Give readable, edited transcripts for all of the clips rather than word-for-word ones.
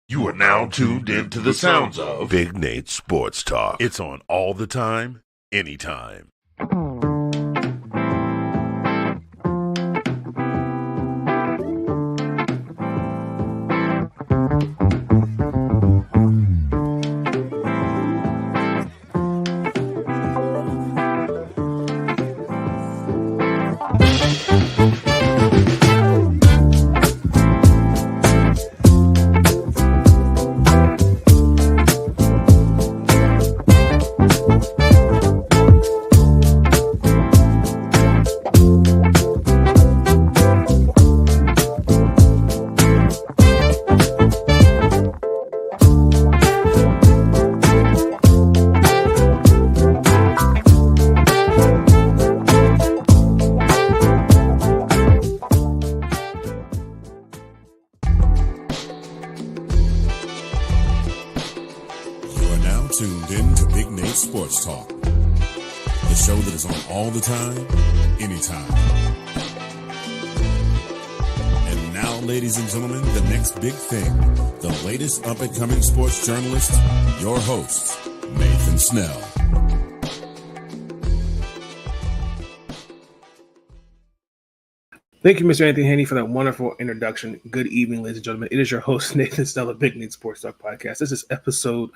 You are now tuned into the sounds of Big Nate Sports Talk. It's on all the time, anytime. You are now tuned in to Big Nate Sports Talk, the show that is on all the time, anytime. And now, ladies and gentlemen, the next big thing, the latest up-and-coming sports journalist, your host, Nathan Snell. Thank you, Mr. Anthony Haney, for that wonderful introduction. Good evening, ladies and gentlemen. It is your host, Nathan Snell of Big Nate Sports Talk Podcast. This is episode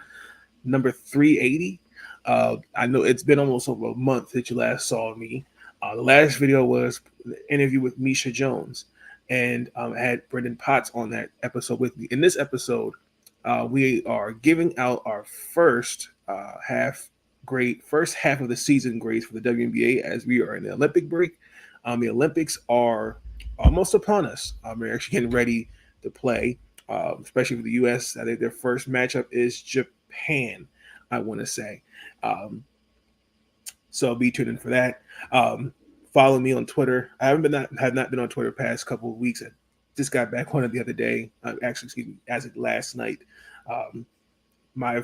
number 380. I know it's been almost over a month that you last saw me. The last video was the interview with Misha Jones, and I had Brenden Potts on that episode with me. In this episode, we are giving out our first half of the season grades for the WNBA as we are in the Olympic break. The Olympics are almost upon us. We're actually getting ready to play, especially for the U.S. I think their first matchup is Japan, I want to say. So be tuned in for that. Follow me on Twitter. I have not been on Twitter the past couple of weeks. I just got back on it the other day. As of last night. My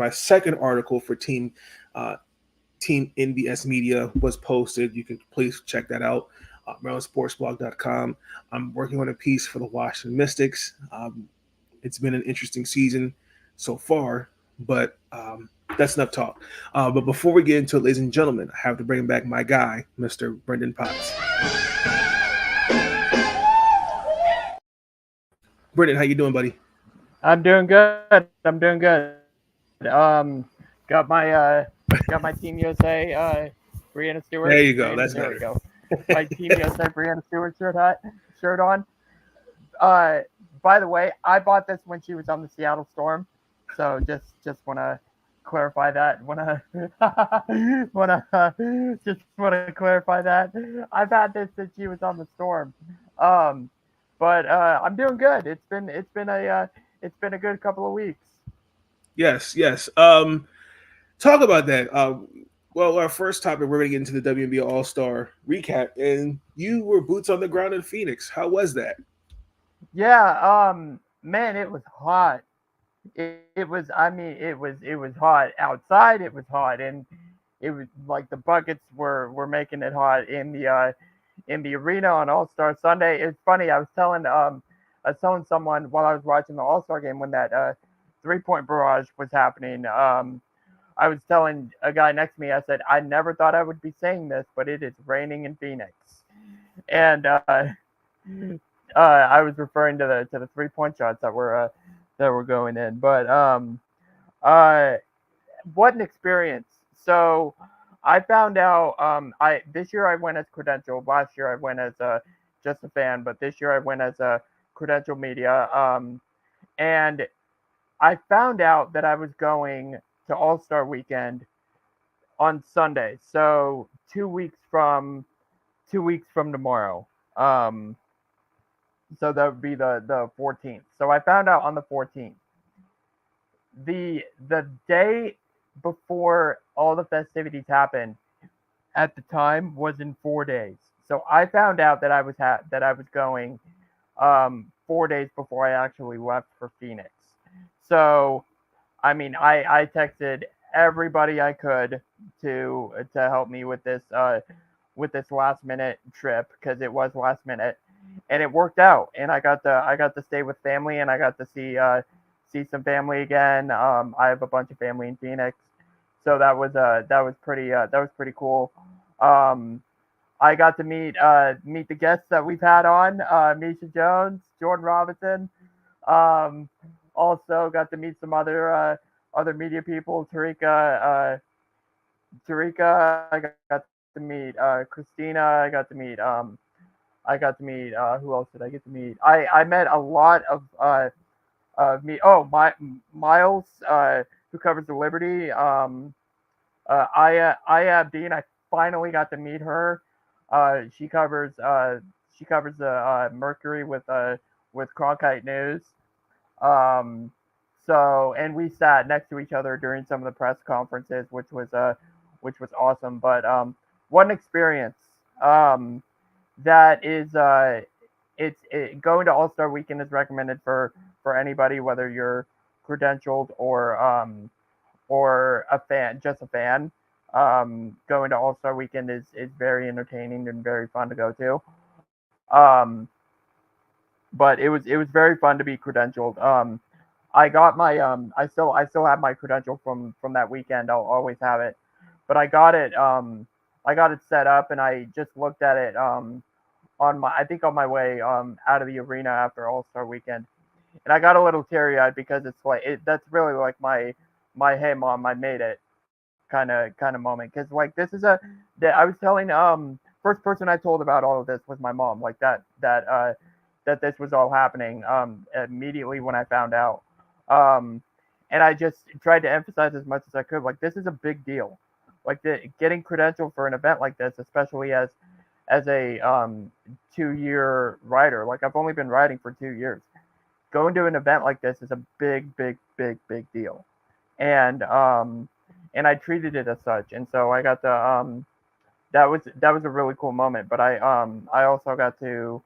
second article for Team NBS Media was posted. You can please check that out. MarylandSportsBlog.com. I'm working on a piece for the Washington Mystics. It's been an interesting season so far, but that's enough talk. But before we get into it, ladies and gentlemen, I have to bring back my guy, Mr. Brenden Potts. Brenden, how you doing, buddy? I'm doing good. Got my Team USA Brianna Stewart. There you go. That's there better. we go. My Team USA Brianna Stewart shirt on. By the way, I bought this when she was on the Seattle Storm, so just want to clarify that. Just want to clarify that. I've had this since she was on the Storm. But I'm doing good. It's been a good couple of weeks. Yes. Talk about that. Well, our first topic, we're going to get into the WNBA All-Star recap, and you were boots on the ground in Phoenix. How was that? Yeah, man, it was hot. It was hot outside. It was hot, and it was like the buckets were making it hot in the arena on All-Star Sunday. It's funny. I was telling someone while I was watching the All-Star game when that 3-point barrage was happening. I was telling a guy next to me, I said, I never thought I would be saying this, but it is raining in Phoenix. And I was referring to the 3-point shots that were going in. But what an experience. So I found out this year I went as credentialed. Last year I went as just a fan, but this year I went as a credential media. And I found out that I was going to All-Star Weekend on Sunday, so 2 weeks from tomorrow. So that would be the 14th. So I found out on the 14th. The day before all the festivities happened, at the time, was in 4 days. So I found out that I was going 4 days before I actually left for Phoenix. So I mean, I texted everybody I could to help me with this last minute trip, because it was last minute, and it worked out. And I got to stay with family, and I got to see see some family again. I have a bunch of family in Phoenix, so that was pretty cool. I got to meet the guests that we've had on, Misha Jones, Jordan Robinson. Um, Also got to meet some other media people, Tarika. I got to meet Christina. I got to meet who else did I get to meet? I met a lot of me. Oh, Miles, who covers the Liberty. Aya Abdeen. I finally got to meet her. She covers the Mercury with Cronkite News. Um, and we sat next to each other during some of the press conferences, which was awesome. But what an experience! That is going to All Star Weekend is recommended for anybody, whether you're credentialed or a fan, just a fan. Going to All Star Weekend is very entertaining and very fun to go to. But it was very fun to be credentialed. I got my I still have my credential from that weekend. I'll always have it, but I got it set up and I just looked at it on my way out of the arena after All Star Weekend, and I got a little teary eyed because it's like that's really like my hey mom, I made it kind of moment, because like this is that I was telling first person I told about all of this was my mom, like that this was all happening immediately when I found out. Um, and I just tried to emphasize as much as I could, like this is a big deal. Like getting credentialed for an event like this, especially as a 2 year writer. Like I've only been writing for 2 years. Going to an event like this is a big deal, and I treated it as such. And so I got to that was a really cool moment. But I also got to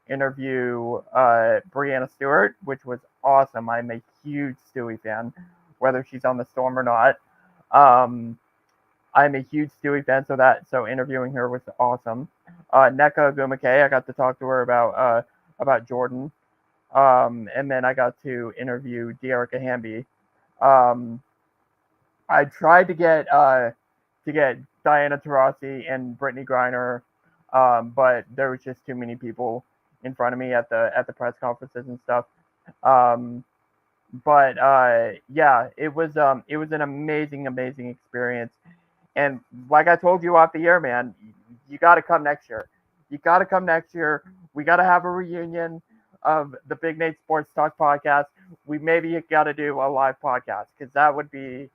interview Brianna Stewart, which was awesome. I'm a huge Stewie fan, whether she's on the Storm or not. Um, I'm a huge Stewie fan, so interviewing her was awesome. Neka Gumake, I got to talk to her about Jordan, and then I got to interview Dearica Hamby. Um, I tried to get Diana Taurasi and Brittany Griner, but there was just too many people in front of me at the press conferences and stuff. Um, but yeah, it was an amazing experience. And like I told you off the air, man, you got to come next year. You got to come next year. We got to have a reunion of the Big Nate Sports Talk podcast. We maybe got to do a live podcast, because that would be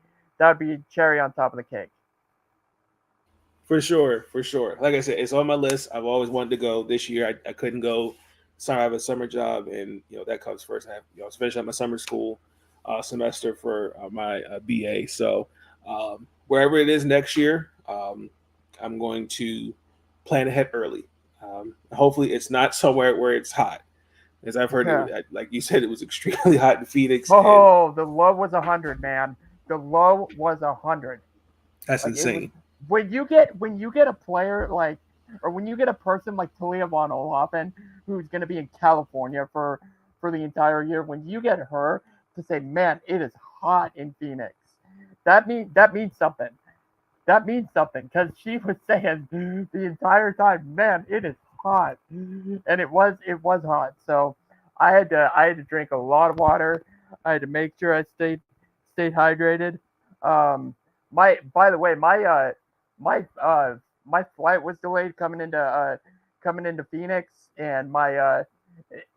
cherry on top of the cake. For sure, for sure. Like I said, it's on my list. I've always wanted to go. This year, I couldn't go. Sorry, I have a summer job, and that comes first. I was finishing up my summer school semester for my BA. So wherever it is next year, I'm going to plan ahead early. Hopefully, it's not somewhere where it's hot, as I've heard. Yeah. Like you said, it was extremely hot in Phoenix. Oh, the low was 100, man. The low was 100. That's Like insane. when you get a player like, or when you get a person like Talia von Oelhoffen, who's going to be in California for the entire year, when you get her to say, man, it is hot in Phoenix, that means something. That means something, because she was saying the entire time, man, it is hot, and it was hot. So I had to drink a lot of water. I had to make sure I stayed hydrated. Um, my by the way, my flight was delayed coming into Phoenix, and my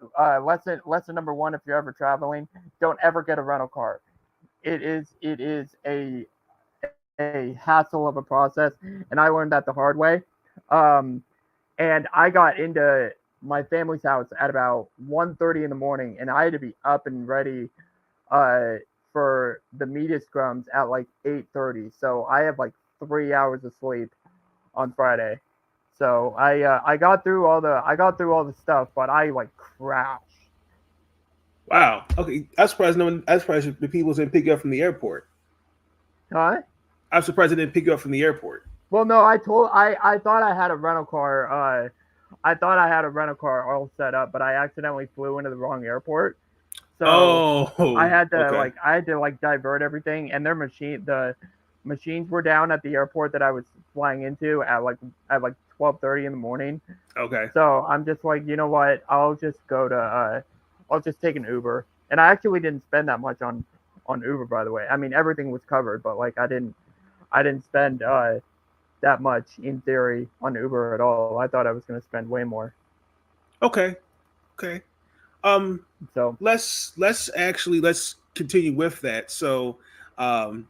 lesson number one, if you're ever traveling, don't ever get a rental car. It is a hassle of a process, and I learned that the hard way. Um, and I got into my family's house at about 1:30 in the morning, and I had to be up and ready uh, for the media scrums at like 8:30. So I have like 3 hours of sleep on Friday. So I got through all the stuff, but I like crashed. Wow. Okay, I'm surprised. I'm surprised the people didn't pick you up from the airport. Huh? I'm surprised they didn't pick you up from the airport. Well, no, I thought I had a rental car. I thought I had a rental car all set up, but I accidentally flew into the wrong airport. So I had to okay. divert everything, and the machines were down at the airport that I was flying into at like 12:30 in the morning. Okay. So I'm just like, you know what? I'll just take an Uber. And I actually didn't spend that much on Uber, by the way. I mean, everything was covered, but like I didn't spend that much in theory on Uber at all. I thought I was going to spend way more. Okay. Okay. Um, So let's continue with that. So, um,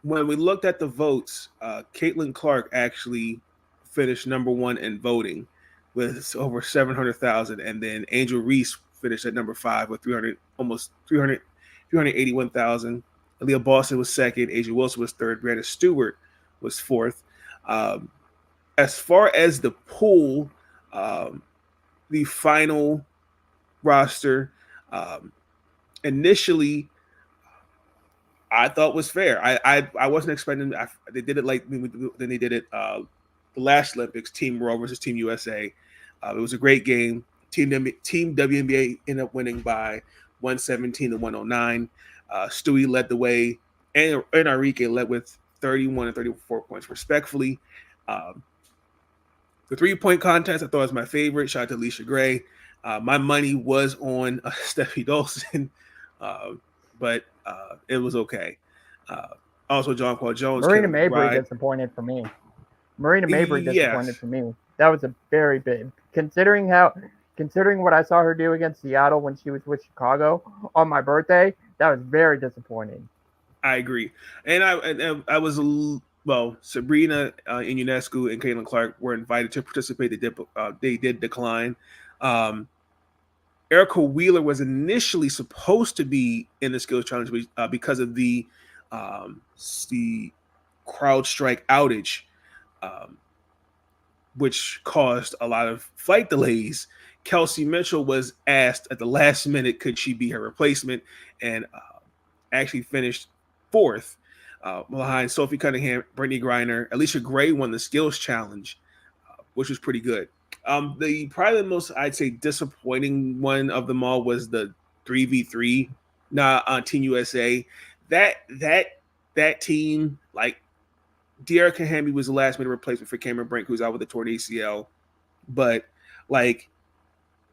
when we looked at the votes, Caitlin Clark actually finished number one in voting with over 700,000, and then Angel Reese finished at number five with 300, almost 381,000. Aaliyah Boston was second. Asia Wilson was third. Brandon Stewart was fourth. Um, as far as the pool, um, the final roster, um, initially I thought was fair. I wasn't expecting. They did it like then they did it the last Olympics. Team Raw versus Team USA. It was a great game. Team WNBA ended up winning by 117 to 109. Stewie led the way, and Enrique led with 31 and 34 points respectfully. Um, the 3-point contest I thought was my favorite. Shout out to Alicia Gray. My money was on Steffi Dolson, uh, but it was okay. Uh, also, John Paul Jones, Marina Kevin Mabry McBride. disappointed for me. Marina Mabry disappointed Yes, for me. That was a very big considering what I saw her do against Seattle when she was with Chicago on my birthday. That was very disappointing. I agree. And I was well. Sabrina Ionescu and Caitlin Clark were invited to participate. They did decline. Um, Erica Wheeler was initially supposed to be in the skills challenge because of um, the crowd strike outage, um, which caused a lot of flight delays. Kelsey Mitchell was asked at the last minute could she be her replacement, and actually finished fourth behind Sophie Cunningham, Brittany Griner. Alicia Gray won the skills challenge, which was pretty good. The probably the most I'd say disappointing one of them all was the 3v3 on Team USA. That that that team, like De'Ara Hamby was the last minute replacement for Cameron Brink, who's out with a torn ACL. But like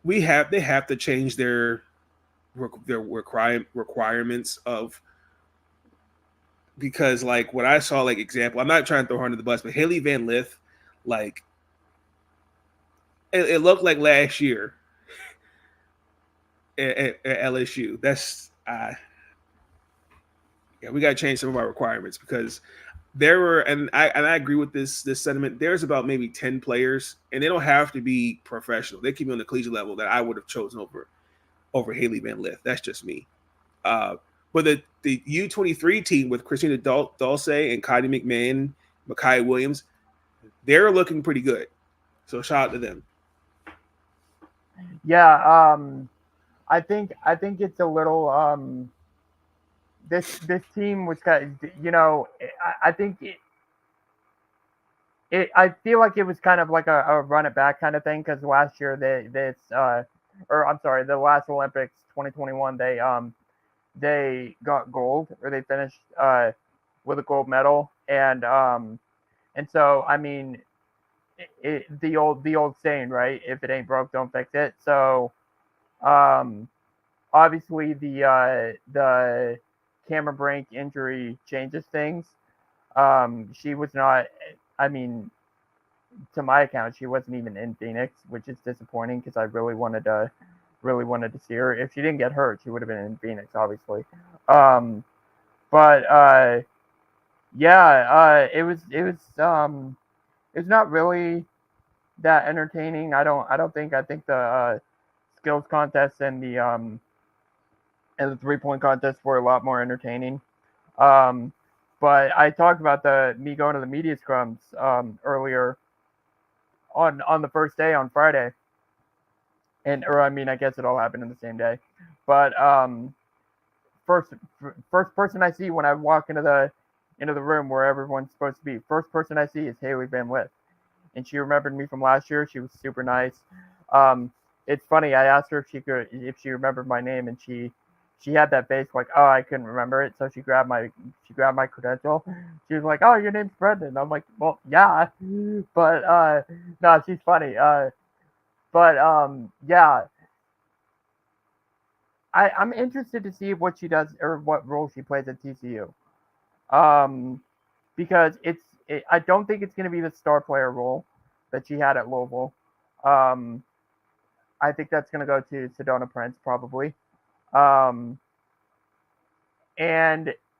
they have to change their requirements of, because like what I saw, like example, I'm not trying to throw her under the bus, but Haley Van Lith, like it looked like last year at LSU. That's yeah, we got to change some of our requirements because there were, and I agree with this sentiment. There's about maybe 10 players, and they don't have to be professional. They can be on the collegiate level that I would have chosen over Haley Van Lith. That's just me. But the U23 team with Christina Dulce and Kylie McMahon, Makai Williams, they're looking pretty good. So shout out to them. Yeah, I think it's a little this team was kind of, I think I feel like it was kind of like a run it back kind of thing because last year or I'm sorry, the last Olympics 2021 they got gold, or they finished with a gold medal, and so I mean the old saying, right? If it ain't broke, don't fix it. So um, obviously the Cameron Brink injury changes things. She was not. I mean, to my account, she wasn't even in Phoenix, which is disappointing because I really wanted to see her. If she didn't get hurt, she would have been in Phoenix, obviously. Um, but yeah, it was not really that entertaining. I think the skills contest and the 3-point contest were a lot more entertaining. Um, but I talked about me going to the media scrums earlier on the first day on Friday, or I mean, I guess it all happened in the same day. But first first person I see when I walk into the room where everyone's supposed to be, first person I see is Haley Van Lith, and she remembered me from last year. She was super nice. Um, it's funny. I asked her if she remembered my name, and she had that face like, oh, I couldn't remember it, so she grabbed my credential. She was like, oh, your name's Brenden. I'm like, well, yeah, but no, she's funny. But yeah, I'm interested to see what she does or what role she plays at TCU. Because I don't think it's going to be the star player role that she had at Louisville. I think that's going to go to Sedona Prince probably. And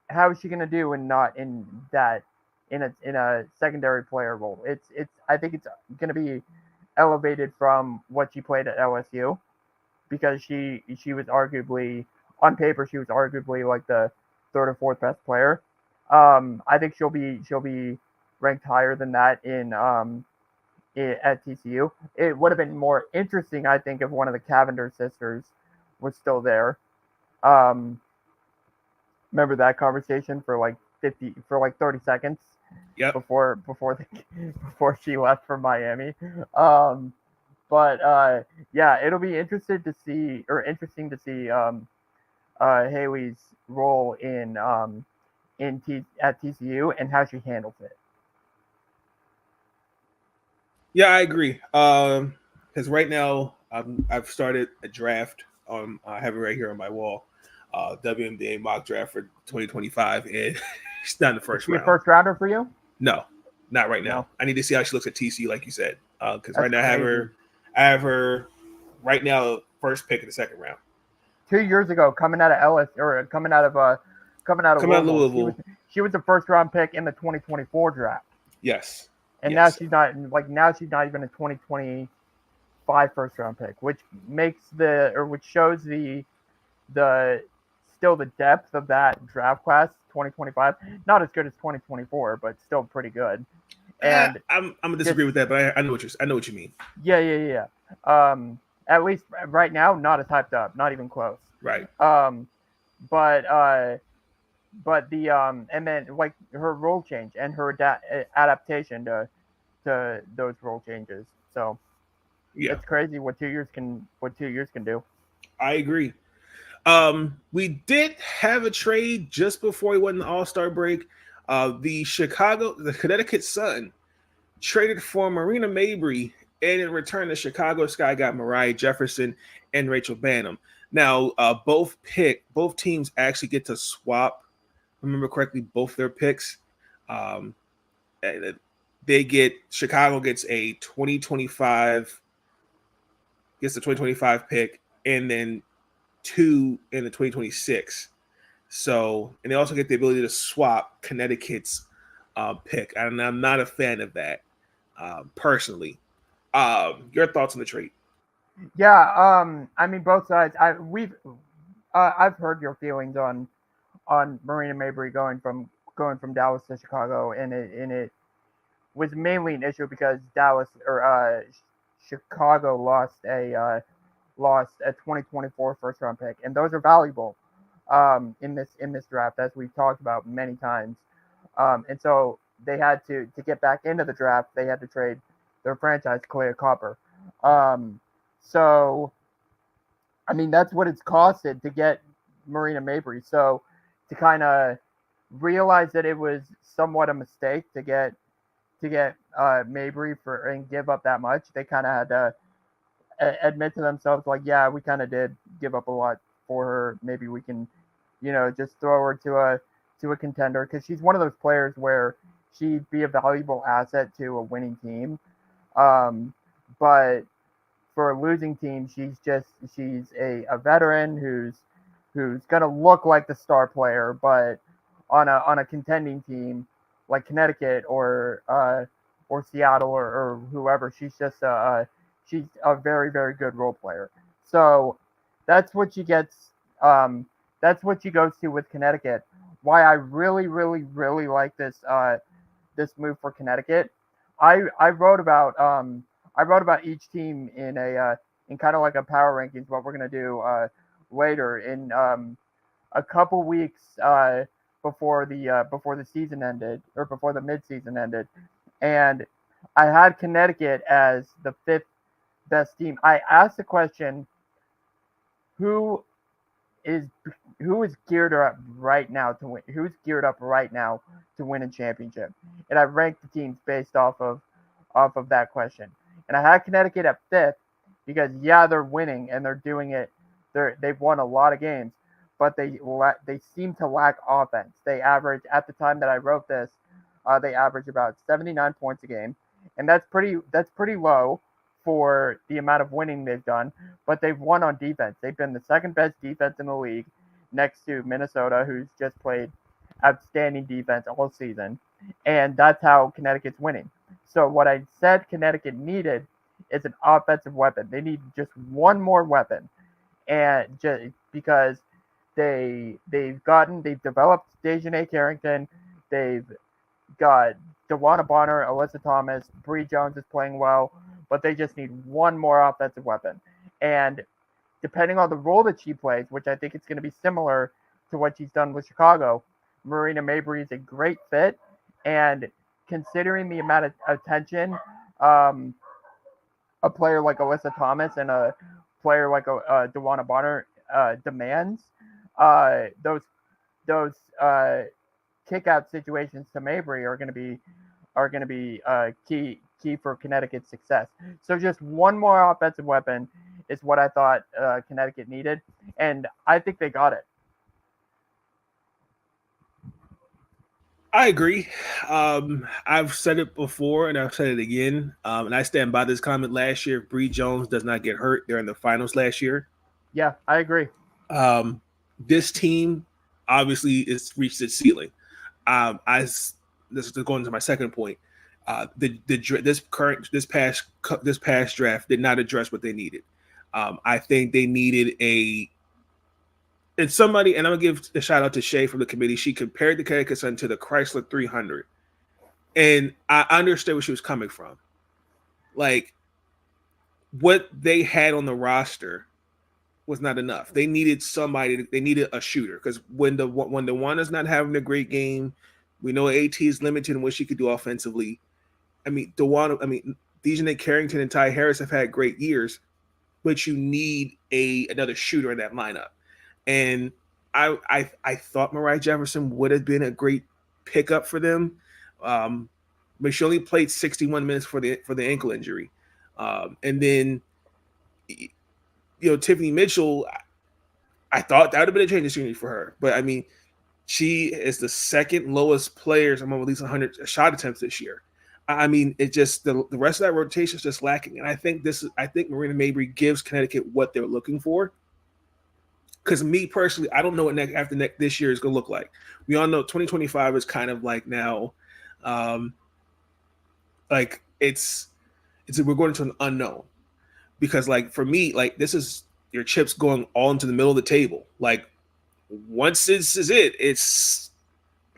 how is she going to do in not in that in a secondary player role? I think it's going to be elevated from what she played at LSU because she was arguably on paper she was arguably like the third or fourth best player. I think she'll be ranked higher than that at TCU. It would have been more interesting, I think, if one of the Cavender sisters was still there. Remember that conversation for like 30 seconds before she left for Miami. But yeah, it'll be interesting to see Haley's role at TCU and how she handles it. Yeah, I agree. Because right now I've started a draft. I have it right here on my wall. WNBA mock draft for 2025, and it's not in the first round. A first rounder for you? No, not right now. No. I need to see how she looks at TCU, like you said. Because right now I have her right now first pick in the second round. 2 years ago, coming out of Louisville. She was the first round pick in the 2024 draft. Yes. And now she's not even a 2025 first round pick, which shows the still the depth of that draft class 2025. Not as good as 2024, but still pretty good. And I'm gonna disagree with that, but I know what you mean. Yeah. At least right now, not as hyped up, not even close. Right. But the and then like her role change and her adaptation to those role changes. So yeah, it's crazy what 2 years can do. I agree. We did have a trade just before we went in the All-Star break. The Connecticut Sun traded for Marina Mabry, and in return, the Chicago Sky got Mariah Jefferson and Rachel Banham. Now, both teams actually get to swap. Remember correctly, both their picks. Chicago gets a 2025 pick, and then 2 in the 2026. So, and they also get the ability to swap Connecticut's pick. And I'm not a fan of that personally. Your thoughts on the trade? Yeah, I mean both sides. I've heard your feelings on Marina Mabry going from Dallas to Chicago, and it was mainly an issue because Chicago lost a 2024 first round pick, and those are valuable in this draft, as we've talked about many times. And so they had to get back into the draft. They had to trade their franchise, Kalea Copper. So, I mean, that's what it's costed to get Marina Mabry. So, to kind of realize that it was somewhat a mistake to get Mabry and give up that much, they kind of had to admit to themselves, like, yeah, we kind of did give up a lot for her. Maybe we can, just throw her to a contender, because she's one of those players where she'd be a valuable asset to a winning team. But for a losing team, she's a veteran who's gonna look like the star player, but on a contending team like Connecticut or Seattle or whoever, she's just she's a very, very good role player. So that's what she gets. That's what she goes to with Connecticut. Why I really, really, really like this move for Connecticut. I wrote about each team in kind of like a power rankings. What we're gonna do later in a couple weeks before the season ended, or before the midseason ended, and I had Connecticut as the 5th best team. I asked the question, who is who is geared up right now to win? Who's geared up right now to win a championship? And I ranked the teams based off of that question. And I had Connecticut at 5th because they're winning and they're doing it. They've won a lot of games, but they seem to lack offense. They average, at the time that I wrote this, they average about 79 points a game, and that's pretty low for the amount of winning they've done. But they've won on defense. They've been the second best defense in the league, next to Minnesota, who's just played outstanding defense all season, and that's how Connecticut's winning. So what I said Connecticut needed is an offensive weapon. They need just one more weapon, and just because they've developed Dejanay Carrington, they've got DeWanna Bonner, Alyssa Thomas, Bree Jones is playing well, but they just need one more offensive weapon. And depending on the role that she plays, which I think it's going to be similar to what she's done with Chicago, Marina Mabry is a great fit. And considering the amount of attention a player like Alyssa Thomas and a player like DeWanna Bonner demands, those kick-out situations to Mabry are going to be key for Connecticut's success. So just one more offensive weapon is what I thought Connecticut needed, and I think they got it. I agree. I've said it before and I've said it again, and I stand by this comment last year. If Bree Jones does not get hurt, they're in the finals last year. Yeah, I agree. This team obviously has reached its ceiling. This is going to my second point. This past draft did not address what they needed. I think they needed and somebody, and I'm gonna give a shout out to Shay from the committee. She compared the Connecticut Sun to the Chrysler 300, and I understood where she was coming from. Like, what they had on the roster was not enough. They needed somebody. They needed a shooter, because when DeWanna's not having a great game, we know AT is limited in what she could do offensively. Dejanay Carrington and Ty Harris have had great years, but you need another shooter in that lineup. And I thought Mariah Jefferson would have been a great pickup for them, but she only played 61 minutes for the ankle injury, and then Tiffany Mitchell. I thought that would have been a change of scenery for her, but I mean, she is the second lowest players among at least 100 shot attempts this year. I mean, it just the rest of that rotation is just lacking, and I think Marina Mabry gives Connecticut what they're looking for. Because me personally, I don't know what this year is going to look like. We all know 2025 is kind of like now, like we're going into an unknown. Because like for me, like this is your chips going all into the middle of the table. Like once this is it, it's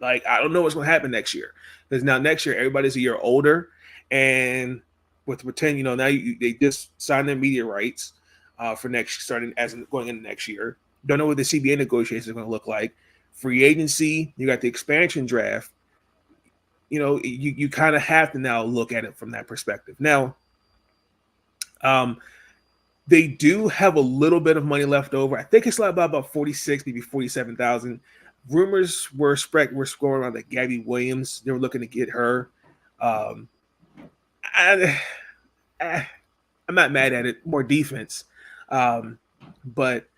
like I don't know what's going to happen next year. Because now next year everybody's a year older, and with pretend, now they just signed their media rights for going into next year. Don't know what the CBA negotiations are going to look like. Free agency, you got the expansion draft. You kind of have to now look at it from that perspective. Now, they do have a little bit of money left over. I think it's about 46, maybe 47,000. Rumors were going around that Gabby Williams, they were looking to get her. I'm not mad at it. More defense, but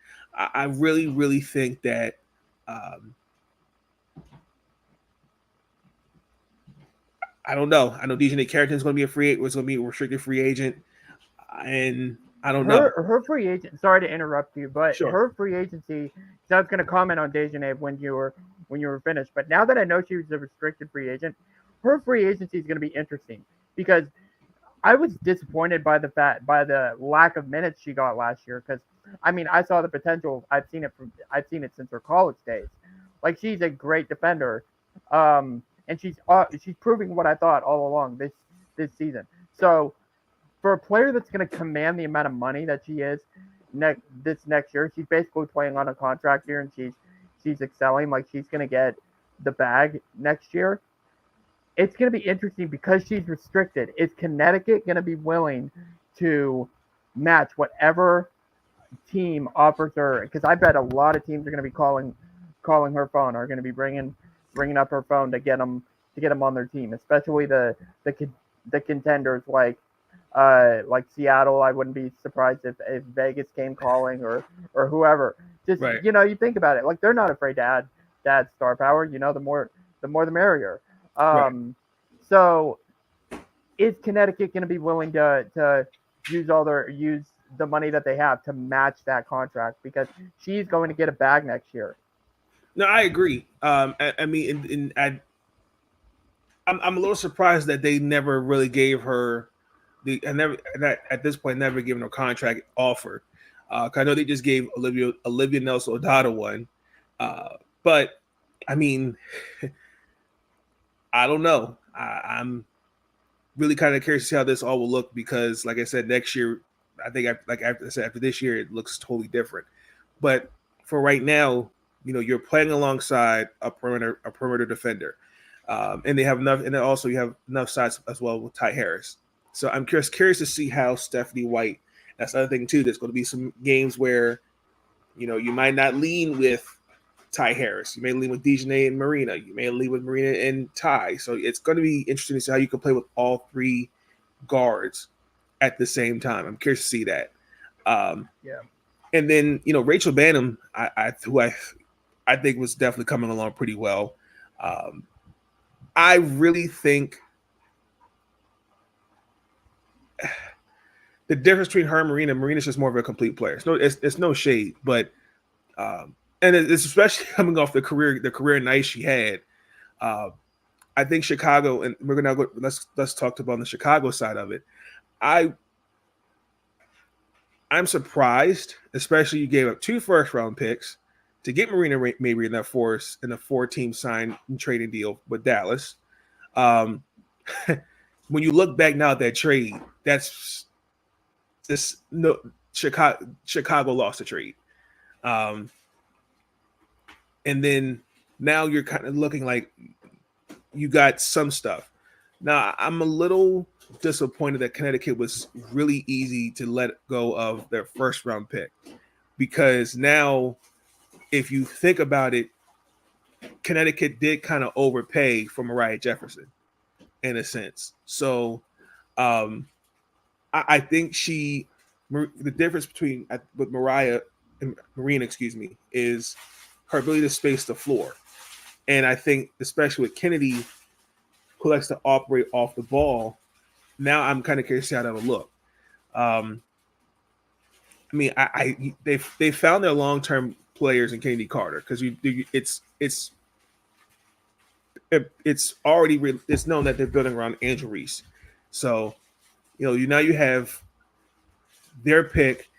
I really, really think that I don't know. I know Dejanay Carrington is going to be a restricted free agent, and I don't know. Her free agent. Sorry to interrupt you, but Sure. Her free agency. So I was going to comment on Dejanay when you were finished, but now that I know she was a restricted free agent, her free agency is going to be interesting because I was disappointed by the lack of minutes she got last year. Because I mean, I saw the potential. I've seen it since her college days. Like she's a great defender, and she's proving what I thought all along this season. So for a player that's going to command the amount of money that she is this next year, she's basically playing on a contract here, and she's excelling. Like she's going to get the bag next year. It's going to be interesting because she's restricted. Is Connecticut going to be willing to match whatever team offers her, because I bet a lot of teams are going to be calling her phone, are going to be bringing up her phone to get them on their team, especially the contenders like Seattle. I wouldn't be surprised if Vegas came calling, or whoever. Just Right. you think about it, like they're not afraid to add star power. The more the merrier. Right. So is Connecticut going to be willing to use the money that they have to match that contract, because she's going to get a bag next year? No, I agree. I mean, I'm a little surprised that they never really gave her at this point never given her a contract offer. 'Cause I know they just gave Olivia Nelson Odotta one, but I mean, I don't know. I'm really kind of curious to see how this all will look because, like I said, next year, I think after this year, it looks totally different. But for right now, you're playing alongside a perimeter defender, and they have enough, and then also you have enough size as well with Ty Harris. So I'm curious to see how Stephanie White. That's the other thing too. There's going to be some games where, you might not lean with Ty Harris. You may lean with Dejanay and Marina. You may lean with Marina and Ty. So it's going to be interesting to see how you can play with all three guards at the same time. I'm curious to see that. Yeah. And then Rachel Banham, who I think was definitely coming along pretty well. I really think the difference between her and Marina's just more of a complete player. It's no shade, but and it's especially coming off the career night she had. I think Chicago, and we're gonna go. Let's talk about the Chicago side of it. I'm surprised, especially you gave up 2 first-round picks to get Marina Mabrey in that force in a 4-team sign and trading deal with Dallas. When you look back now at that trade, that's this no Chicago lost the trade. And then now you're kind of looking like you got some stuff. Now I'm a little disappointed that Connecticut was really easy to let go of their first round pick, because now if you think about it, Connecticut did kind of overpay for Mariah Jefferson in a sense. So I think the difference between with Marina, is her ability to space the floor. And I think especially with Kennedy, who likes to operate off the ball, now I'm kind of curious to see how that'll look. I mean, they found their long-term players in Kennedy Carter, because it's already it's known that they're building around Angel Reese. So now you have their pick,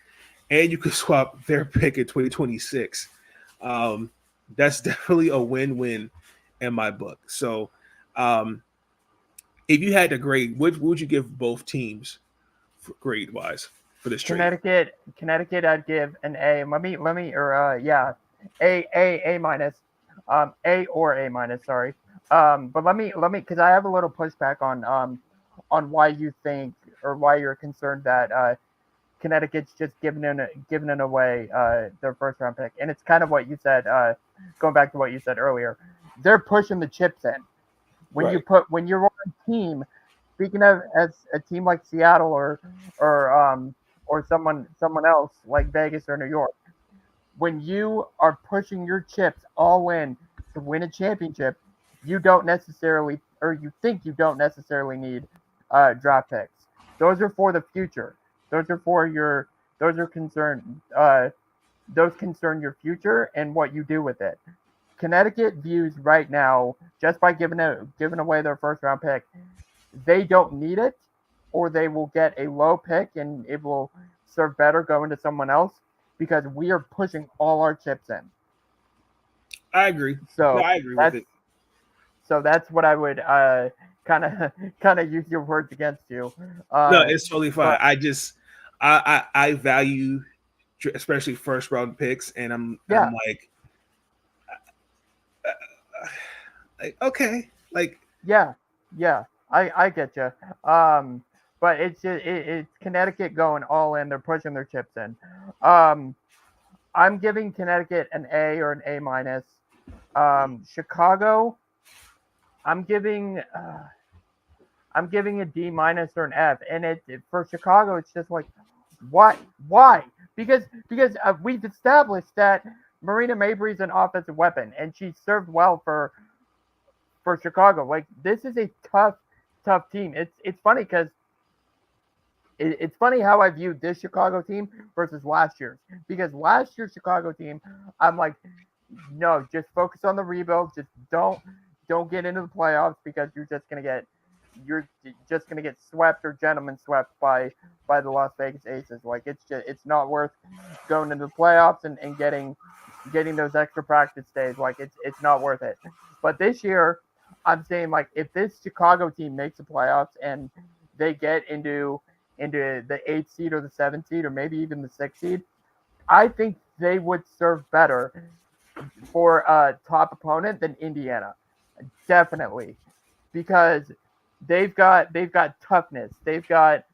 and you could swap their pick in 2026. That's definitely a win-win in my book. So if you had to grade, what would you give both teams grade-wise for this trade? Connecticut, I'd give an A. Let me, A minus, A or A minus. Sorry. But let me, because I have a little pushback on why you think, or why you're concerned that Connecticut's just giving away their first round pick, and it's kind of what you said. Going back to what you said earlier, they're pushing the chips in. When you're on a team, speaking of as a team like Seattle or someone else like Vegas or New York, when you are pushing your chips all in to win a championship, you don't necessarily, or you think you don't necessarily need draft picks. Those are for the future. Those concern your future and what you do with it. Connecticut views right now, just by giving away their first round pick, they don't need it, or they will get a low pick and it will serve better going to someone else, because we are pushing all our chips in. I agree. So I agree with it. So that's what I would kind of use your words against you. No, it's totally fine. I value especially first round picks, and I'm like okay, like yeah, I get you. but it's Connecticut going all in. They're pushing their chips in. I'm giving Connecticut an A or an A minus. Chicago, I'm giving a D minus or an F. And for Chicago, it's just like, what? Why? Because we've established that Marina Mabry's an offensive weapon, and she served well for Chicago. Like, this is a tough team. It's funny because it's funny how I viewed this Chicago team versus last year's. Because last year's Chicago team, I'm like, no, just focus on the rebuild. Just don't get into the playoffs because you're just gonna get swept or gentlemen swept by the Las Vegas Aces. Like, it's not worth going into the playoffs and getting those extra practice days. Like, it's not worth it. But this year, I'm saying, like, if this Chicago team makes the playoffs and they get into the 8th seed or the 7th seed or maybe even the 6th seed, I think they would serve better for a top opponent than Indiana. Definitely. Because they've got toughness. They've got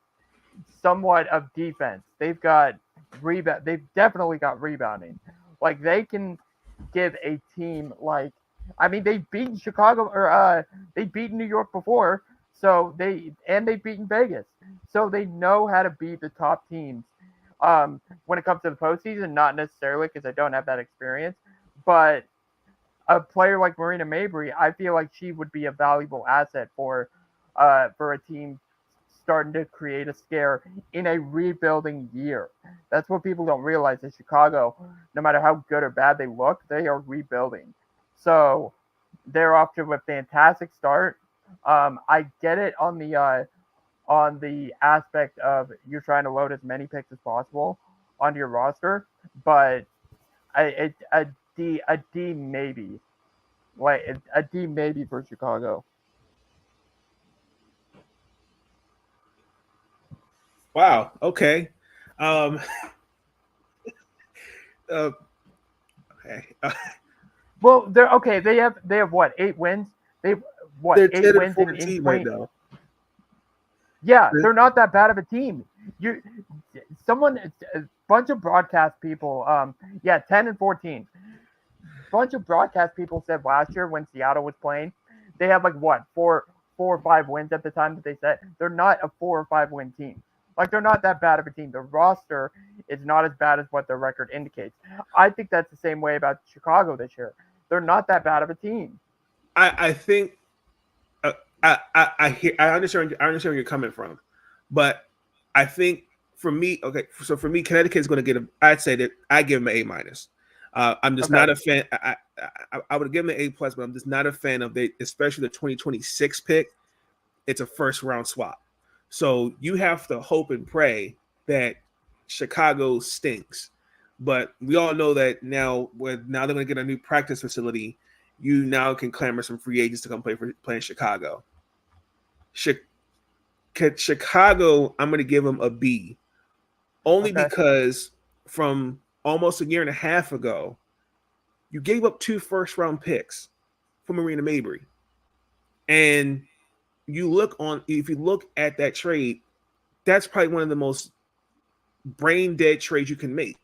somewhat of defense. They've got rebound. They've definitely got rebounding. Like, they can give a team like, I mean, they've beaten Chicago or they've beaten New York before. So they've beaten Vegas. So they know how to beat the top teams when it comes to the postseason, not necessarily because I don't have that experience, but a player like Marina Mabry, I feel like she would be a valuable asset for a team starting to create a scare in a rebuilding year. That's what people don't realize in Chicago. No matter how good or bad they look, they are rebuilding. So they're off to a fantastic start. I get it on the aspect of you're trying to load as many picks as possible onto your roster, but a D maybe, like a D maybe for Chicago. Wow. Okay. Okay. Well, they're okay. They have what, 8 wins? They're 8 wins in 20 right now. Yeah, they're not that bad of a team. A bunch of broadcast people, 10-14. Bunch of broadcast people said last year when Seattle was playing, they had like what, 4 or 5 wins at the time that they said. They're not a 4 or 5 win team. Like, they're not that bad of a team. The roster is not as bad as what their record indicates. I think that's the same way about Chicago this year. They're not that bad of a team. I think I understand where you're coming from, but I think for me, Connecticut is going to get I'd say that I give them an A minus. I'm just not a fan. I would give them an A plus, but I'm just not a fan of especially the 2026 pick. It's a first round swap, so you have to hope and pray that Chicago stinks. But we all know that now they're going to get a new practice facility. You now can clamor some free agents to come play in Chicago. Chicago, I'm going to give them a B, only because from almost a year and a half ago, you gave up 2 first-round picks for Marina Mabry, and if you look at that trade, that's probably one of the most brain-dead trades you can make,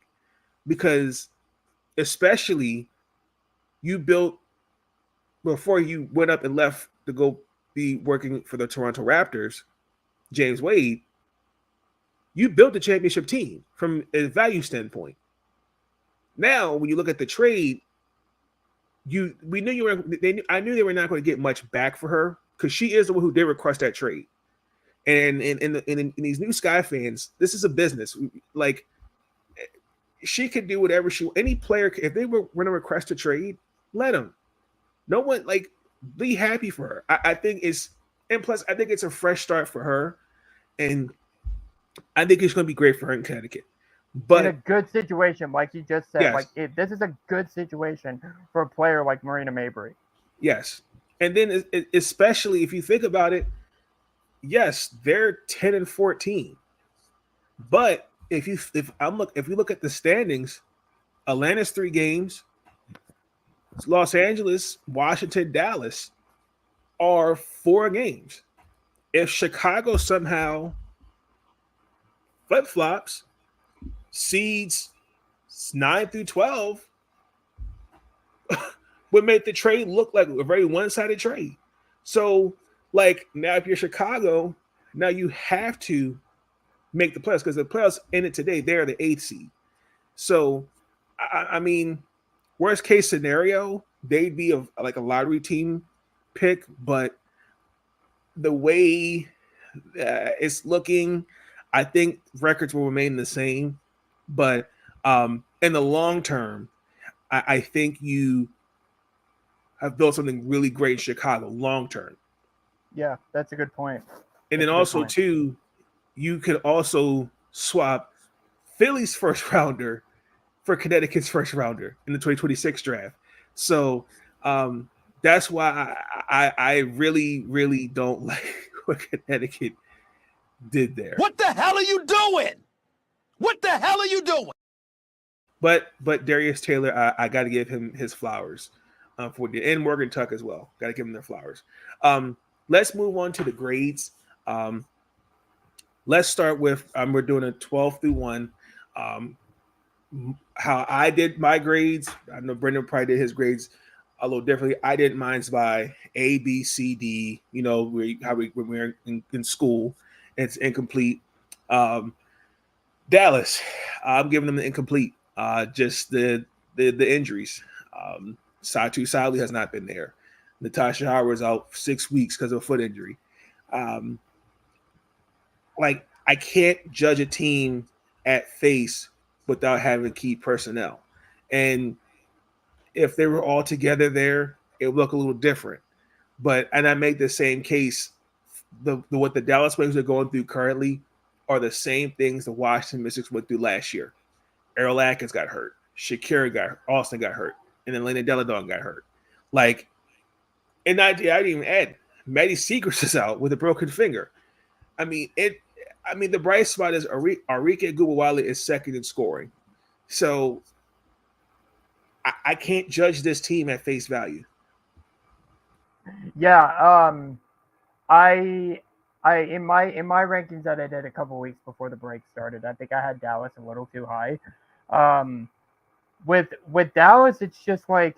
because especially you built before you went up and left to go be working for the Toronto Raptors, James Wade, you built a championship team from a value standpoint. Now, when you look at the trade, I knew they were not going to get much back for her because she is the one who did request that trade. And in these new Sky fans, this is a business. Like, she could do whatever any player, if they were going to request a trade, let them. No one, like, be happy for her. I think plus I think it's a fresh start for her, and I think it's going to be great for her in Connecticut. But in a good situation, like you just said, yes. This is a good situation for a player like Marina Mabry. Yes, and then especially if you think about it, yes, they're 10-14, but if you look at the standings, Atlanta's 3 games, Los Angeles, Washington, Dallas are 4 games. If Chicago somehow flip flops, seeds 9 through 12 would make the trade look like a very one-sided trade. So, like, now if you're Chicago, now you have to make the playoffs because the playoffs ended today. They're the 8th seed. So, I mean, worst case scenario, they'd be like a lottery team pick, but the way it's looking, I think records will remain the same. But in the long term, I think you have built something really great in Chicago long term. Yeah, that's a good point. And then also too, you could also swap Philly's first rounder for Connecticut's first rounder in the 2026 draft. So that's why I really, really don't like what Connecticut did there. What the hell are you doing? What the hell are you doing? But Darius Taylor, I got to give him his flowers for the and Morgan Tuck as well. Got to give them their flowers. Let's move on to the grades. Let's start with we're doing a 12 through 1. How I did my grades. I know Brenden probably did his grades a little differently. I did mine's by A, B, C, D. You know, when we're in school, it's incomplete. Dallas, I'm giving them the incomplete. Just the injuries. Satu Saleh has not been there. Natasha Howard's out 6 weeks because of a foot injury. Like, I can't judge a team at face without having key personnel. And if they were all together there, it would look a little different. And I make the same case. What the Dallas Wings are going through currently are the same things the Washington Mystics went through last year. Errol Atkins got hurt. Austin got hurt. And then Lena Deladon got hurt. Like, and I didn't even add Maddie Seacrest is out with a broken finger. I mean, the bright spot is Arike Gubawale is second in scoring. So I can't judge this team at face value. Yeah, I in my rankings that I did a couple weeks before the break started, I think I had Dallas a little too high. With Dallas, it's just like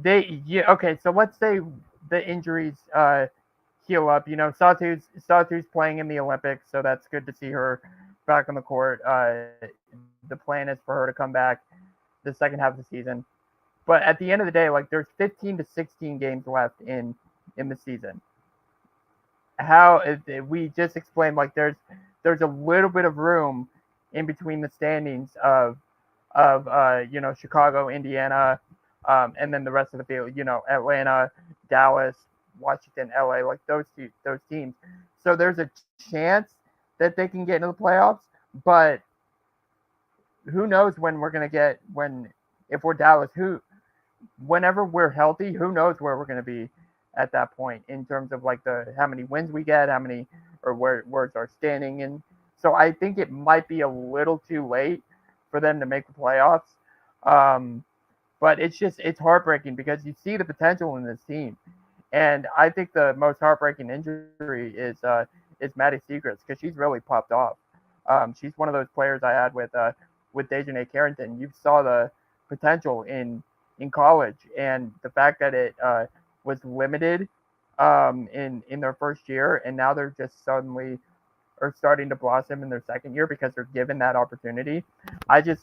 okay, so let's say the injuries heal up. You know, Satu's playing in the Olympics, so that's good to see her back on the court. The plan is for her to come back the second half of the season. But at the end of the day, like, there's 15 to 16 games left in the season. We just explained, like, there's a little bit of room in between the standings of Chicago, Indiana, and then the rest of the field, Atlanta, Dallas, Washington, LA, like those teams. So there's a chance that they can get into the playoffs, but who knows when we're going to get, if we're Dallas, whenever we're healthy, who knows where we're going to be at that point in terms of like how many wins we get, where's our standing. And so I think it might be a little too late for them to make the playoffs. But it's heartbreaking because you see the potential in this team. And I think the most heartbreaking injury is Maddie Seacrest, because she's really popped off. She's one of those players I had with Dejanay Carrington. You saw the potential in college, and the fact that it was limited in their first year, and now they're just suddenly are starting to blossom in their second year because they're given that opportunity. I didn't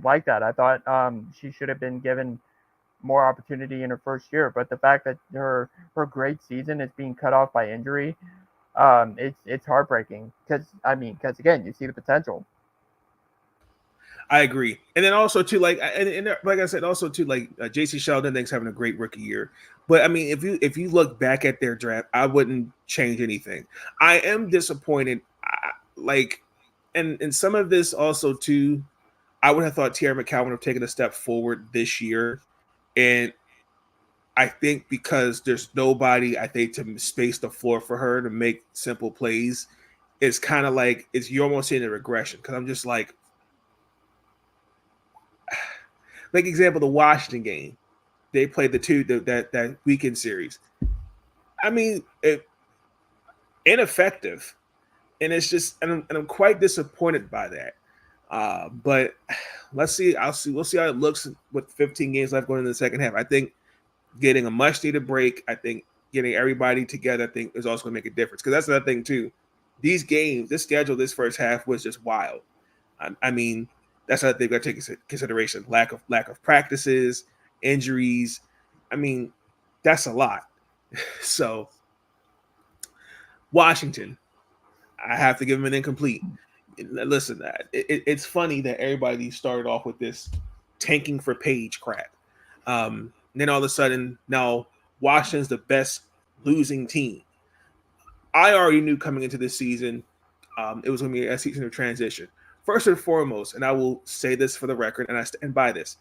like that. I thought she should have been given more opportunity in her first year, but the fact that her great season is being cut off by injury, it's heartbreaking because again, you see the potential. I agree, and then also too, like I said, also too, like J.C. Sheldon thinks having a great rookie year. But I mean, if you look back at their draft, I wouldn't change anything. I am disappointed, and some of this also too, I would have thought Tierra McCowan would have taken a step forward this year, and I think because there's nobody, I think, to space the floor for her to make simple plays, it's kind of like you're almost seeing a regression because I'm just like example, the Washington game, they played that weekend series. I mean, ineffective, and it's just, and I'm quite disappointed by that. But let's see. We'll see how it looks with 15 games left going into the second half. I think getting a much needed break, I think getting everybody together, I think is also going to make a difference. Because that's another thing too. These games, this schedule, this first half was just wild. I mean, that's another thing we got to take into consideration: lack of practices, injuries. I mean, that's a lot. So Washington, I have to give them an incomplete. Listen, it's funny that everybody started off with this tanking for Page crap. Then all of a sudden, now Washington's the best losing team. I already knew coming into this season, it was going to be a season of transition. First and foremost, and I will say this for the record, and I stand by this,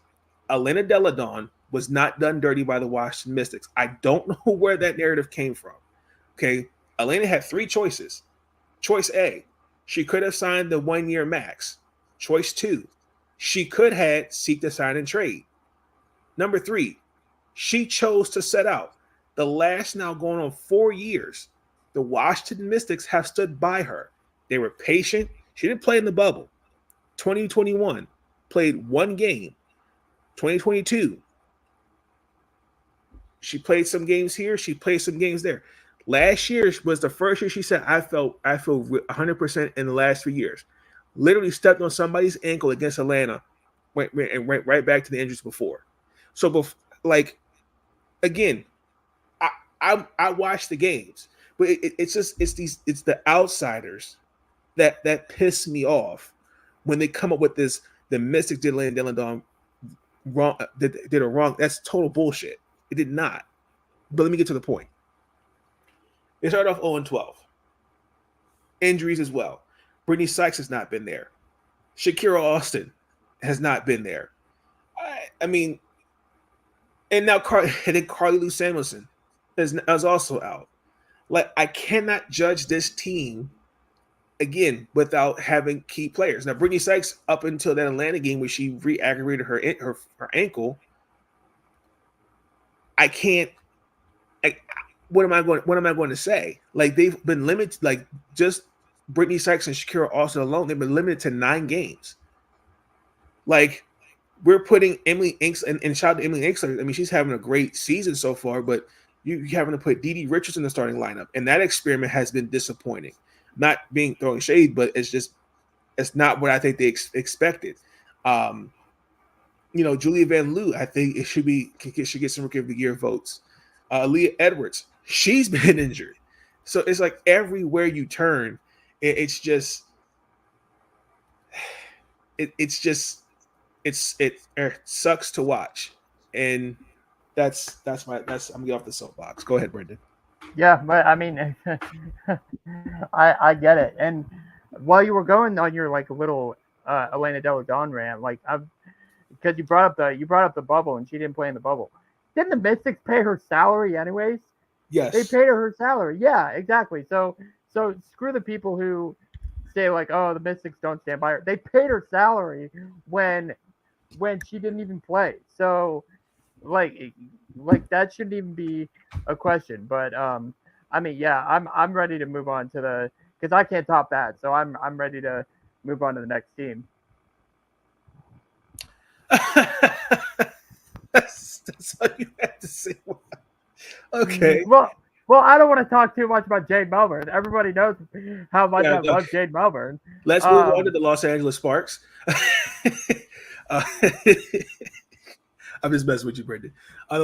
Elena Deladon was not done dirty by the Washington Mystics. I don't know where that narrative came from. Okay, Elena had three choices. Choice A, she could have signed the 1 year max. Choice 2, she could have seek to sign and trade. Number 3, she chose to set out. The last now going on 4 years, the Washington Mystics have stood by her. They were patient. She didn't play in the bubble. 2021, played 1 game. 2022, she played some games here. She played some games there. Last year was the first year she said, I feel 100% in the last 3 years. Literally stepped on somebody's ankle against Atlanta, went right back to the injuries before. So, again, I watch the games, but it's the outsiders that piss me off when they come up with this. The Mystics did Dylan wrong, did a wrong. That's total bullshit. It did not. But let me get to the point. They started off 0-12. Injuries as well. Brittany Sykes has not been there. Shakira Austin has not been there. I mean, and now Carly Lou Samuelson is also out. Like, I cannot judge this team again without having key players. Now, Brittany Sykes, up until that Atlanta game where she re-aggravated her ankle, I can't. What am I going to say? Like, they've been limited. Like, just Brittany Sykes and Shakira Austin alone, they've been limited to 9 games. Like, we're putting Emily Inks and shout out to Emily Inks. I mean, she's having a great season so far, but you're having to put Dee Richards in the starting lineup, and that experiment has been disappointing. Not being throwing shade, but it's not what I think they expected. Julia Van Loo, I think it should get some Rookie of the Year votes. Leah Edwards, she's been injured, so it's like everywhere you turn, it sucks to watch, and that's I'm gonna get off the soapbox. Go ahead, Brenden. Yeah, but I mean, I get it. And while you were going on your like little Elena Deladon rant, like because you brought up the bubble and she didn't play in the bubble. Didn't the Mystics pay her salary anyways? Yes, they paid her salary. Yeah, exactly. So screw the people who say like, oh, the Mystics don't stand by her. They paid her salary when she didn't even play. So like that shouldn't even be a question. But I mean, yeah, I'm ready to move on to because I can't top that. So I'm ready to move on to the next team. that's all you have to say. Okay. Well, I don't want to talk too much about Jade Melbourne. Everybody knows how much I love Jade Melbourne. Let's move on to the Los Angeles Sparks. I'm just messing with you, Brenden. The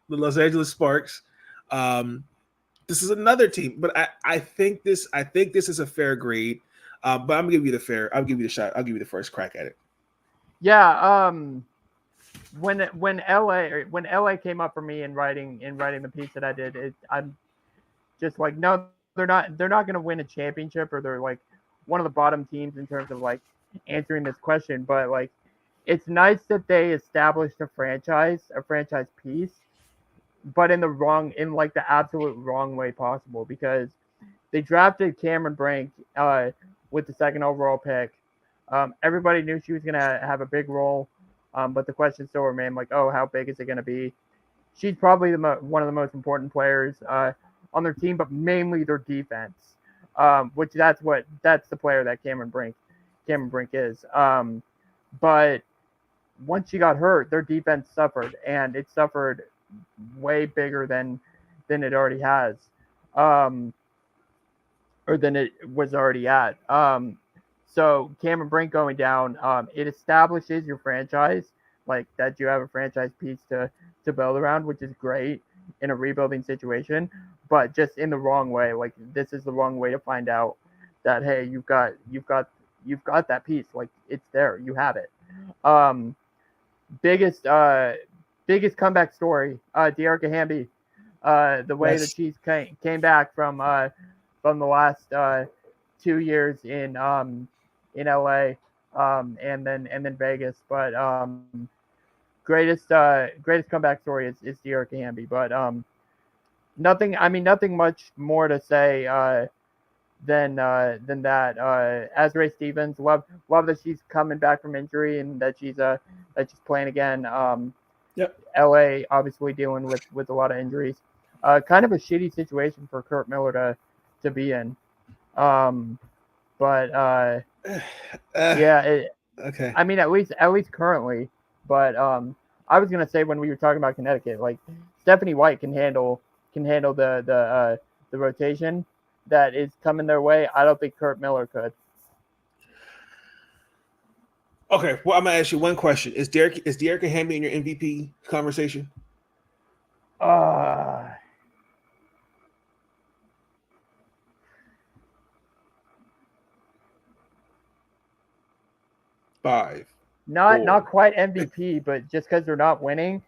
Los Angeles Sparks. This is another team, but I think this is a fair grade. But I'm gonna give you the fair. I'll give you the shot. I'll give you the first crack at it. Yeah. When LA came up for me in writing the piece that I did, I'm just like, no, they're not going to win a championship, or they're like one of the bottom teams in terms of like answering this question. But like, it's nice that they established a franchise piece, but in the absolute wrong way possible, because they drafted Cameron Brink with the 2nd overall pick. Everybody knew she was going to have a big role. But the question still remained, like, oh, how big is it going to be? She's probably one of the most important players their team, but mainly their defense. Which that's the player that Cameron Brink is. But once she got hurt, their defense suffered, and it suffered way bigger than it already has, or than it was already at. So Cameron Brink going down, it establishes your franchise, like that you have a franchise piece to build around, which is great in a rebuilding situation, but just in the wrong way. Like, this is the wrong way to find out that, hey, you've got that piece. Like, it's there, you have it. Biggest comeback story, Dearica Hamby. The way that she's came back from the last 2 years in LA, and then Vegas, but greatest comeback story is Dearica Hamby. But nothing much more to say than that. Azrae Stevens, love that she's coming back from injury and that she's playing again. Yep. LA obviously dealing with a lot of injuries. Kind of a shitty situation for Kurt Miller to be in. But yeah. Okay. I mean, at least currently. But I was gonna say, when we were talking about Connecticut, like, Stephanie White can handle the rotation that is coming their way. I don't think Kurt Miller could. Okay, well, I'm gonna ask you one question: Is Dearica Hamby in your MVP conversation? 5. Not quite MVP, but just because they're not winning,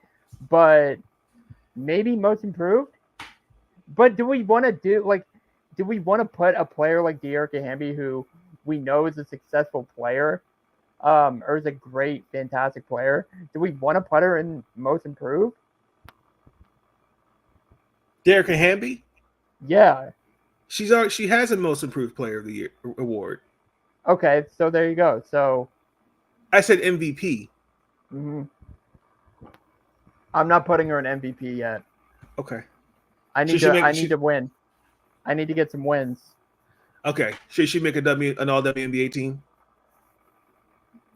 but maybe most improved. But do we want to put a player like Dearica Hamby, who we know is a successful player, or is a great, fantastic player? Do we want to put her in most improved? Dearica Hamby? Yeah. She has a most improved player of the year award. Okay, so there you go. So I said MVP. Mm-hmm. I'm not putting her in MVP yet. Okay. I need to win. I need to get some wins. Okay. Should she make an all WNBA team?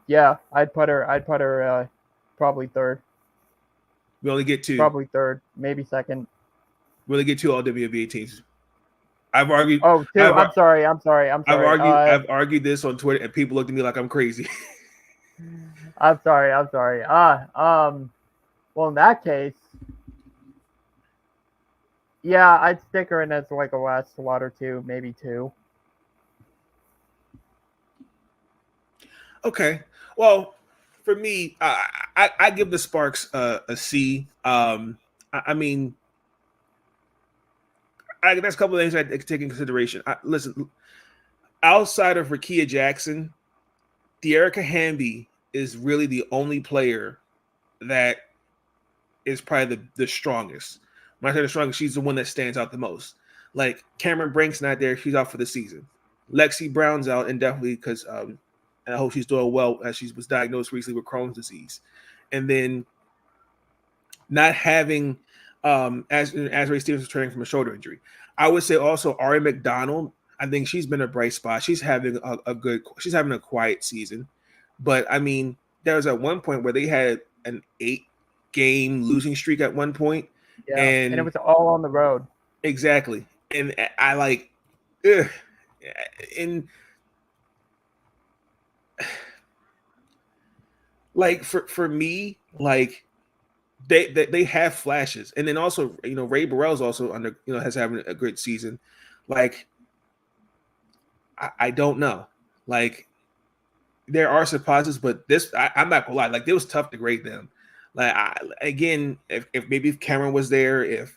Yeah, I'd put her probably third. We only get 2. Probably third, maybe second. We only get 2 all WNBA teams. I've argued. Oh, 2. I'm sorry. I've argued this on Twitter, and people looked at me like I'm crazy. I'm sorry. Well, in that case, yeah, I'd stick her in as like a last slot or 2, maybe 2. Okay. Well, for me, I give the Sparks a C. I mean, that's a couple of things I take into consideration. Listen, outside of Rakia Jackson, Dearica Hamby is really the only player that is probably the strongest. When I say the strongest, she's the one that stands out the most. Like, Cameron Brink's not there; she's out for the season. Lexi Brown's out indefinitely because and I hope she's doing well, as she was diagnosed recently with Crohn's disease. And then not having Azrae Stevens returning from a shoulder injury. I would say also Ari McDonald. I think she's been a bright spot. She's having she's having a quiet season. But I mean, there was at one point where they had an 8-game losing streak at one point. Yeah, and it was all on the road. Exactly. And I like, and like for me, like they have flashes. And then also, Ray Burrell's also has having a great season. Like, I don't know. Like, there are surprises, but I'm not gonna lie. Like, it was tough to grade them. Like, if maybe Cameron was there,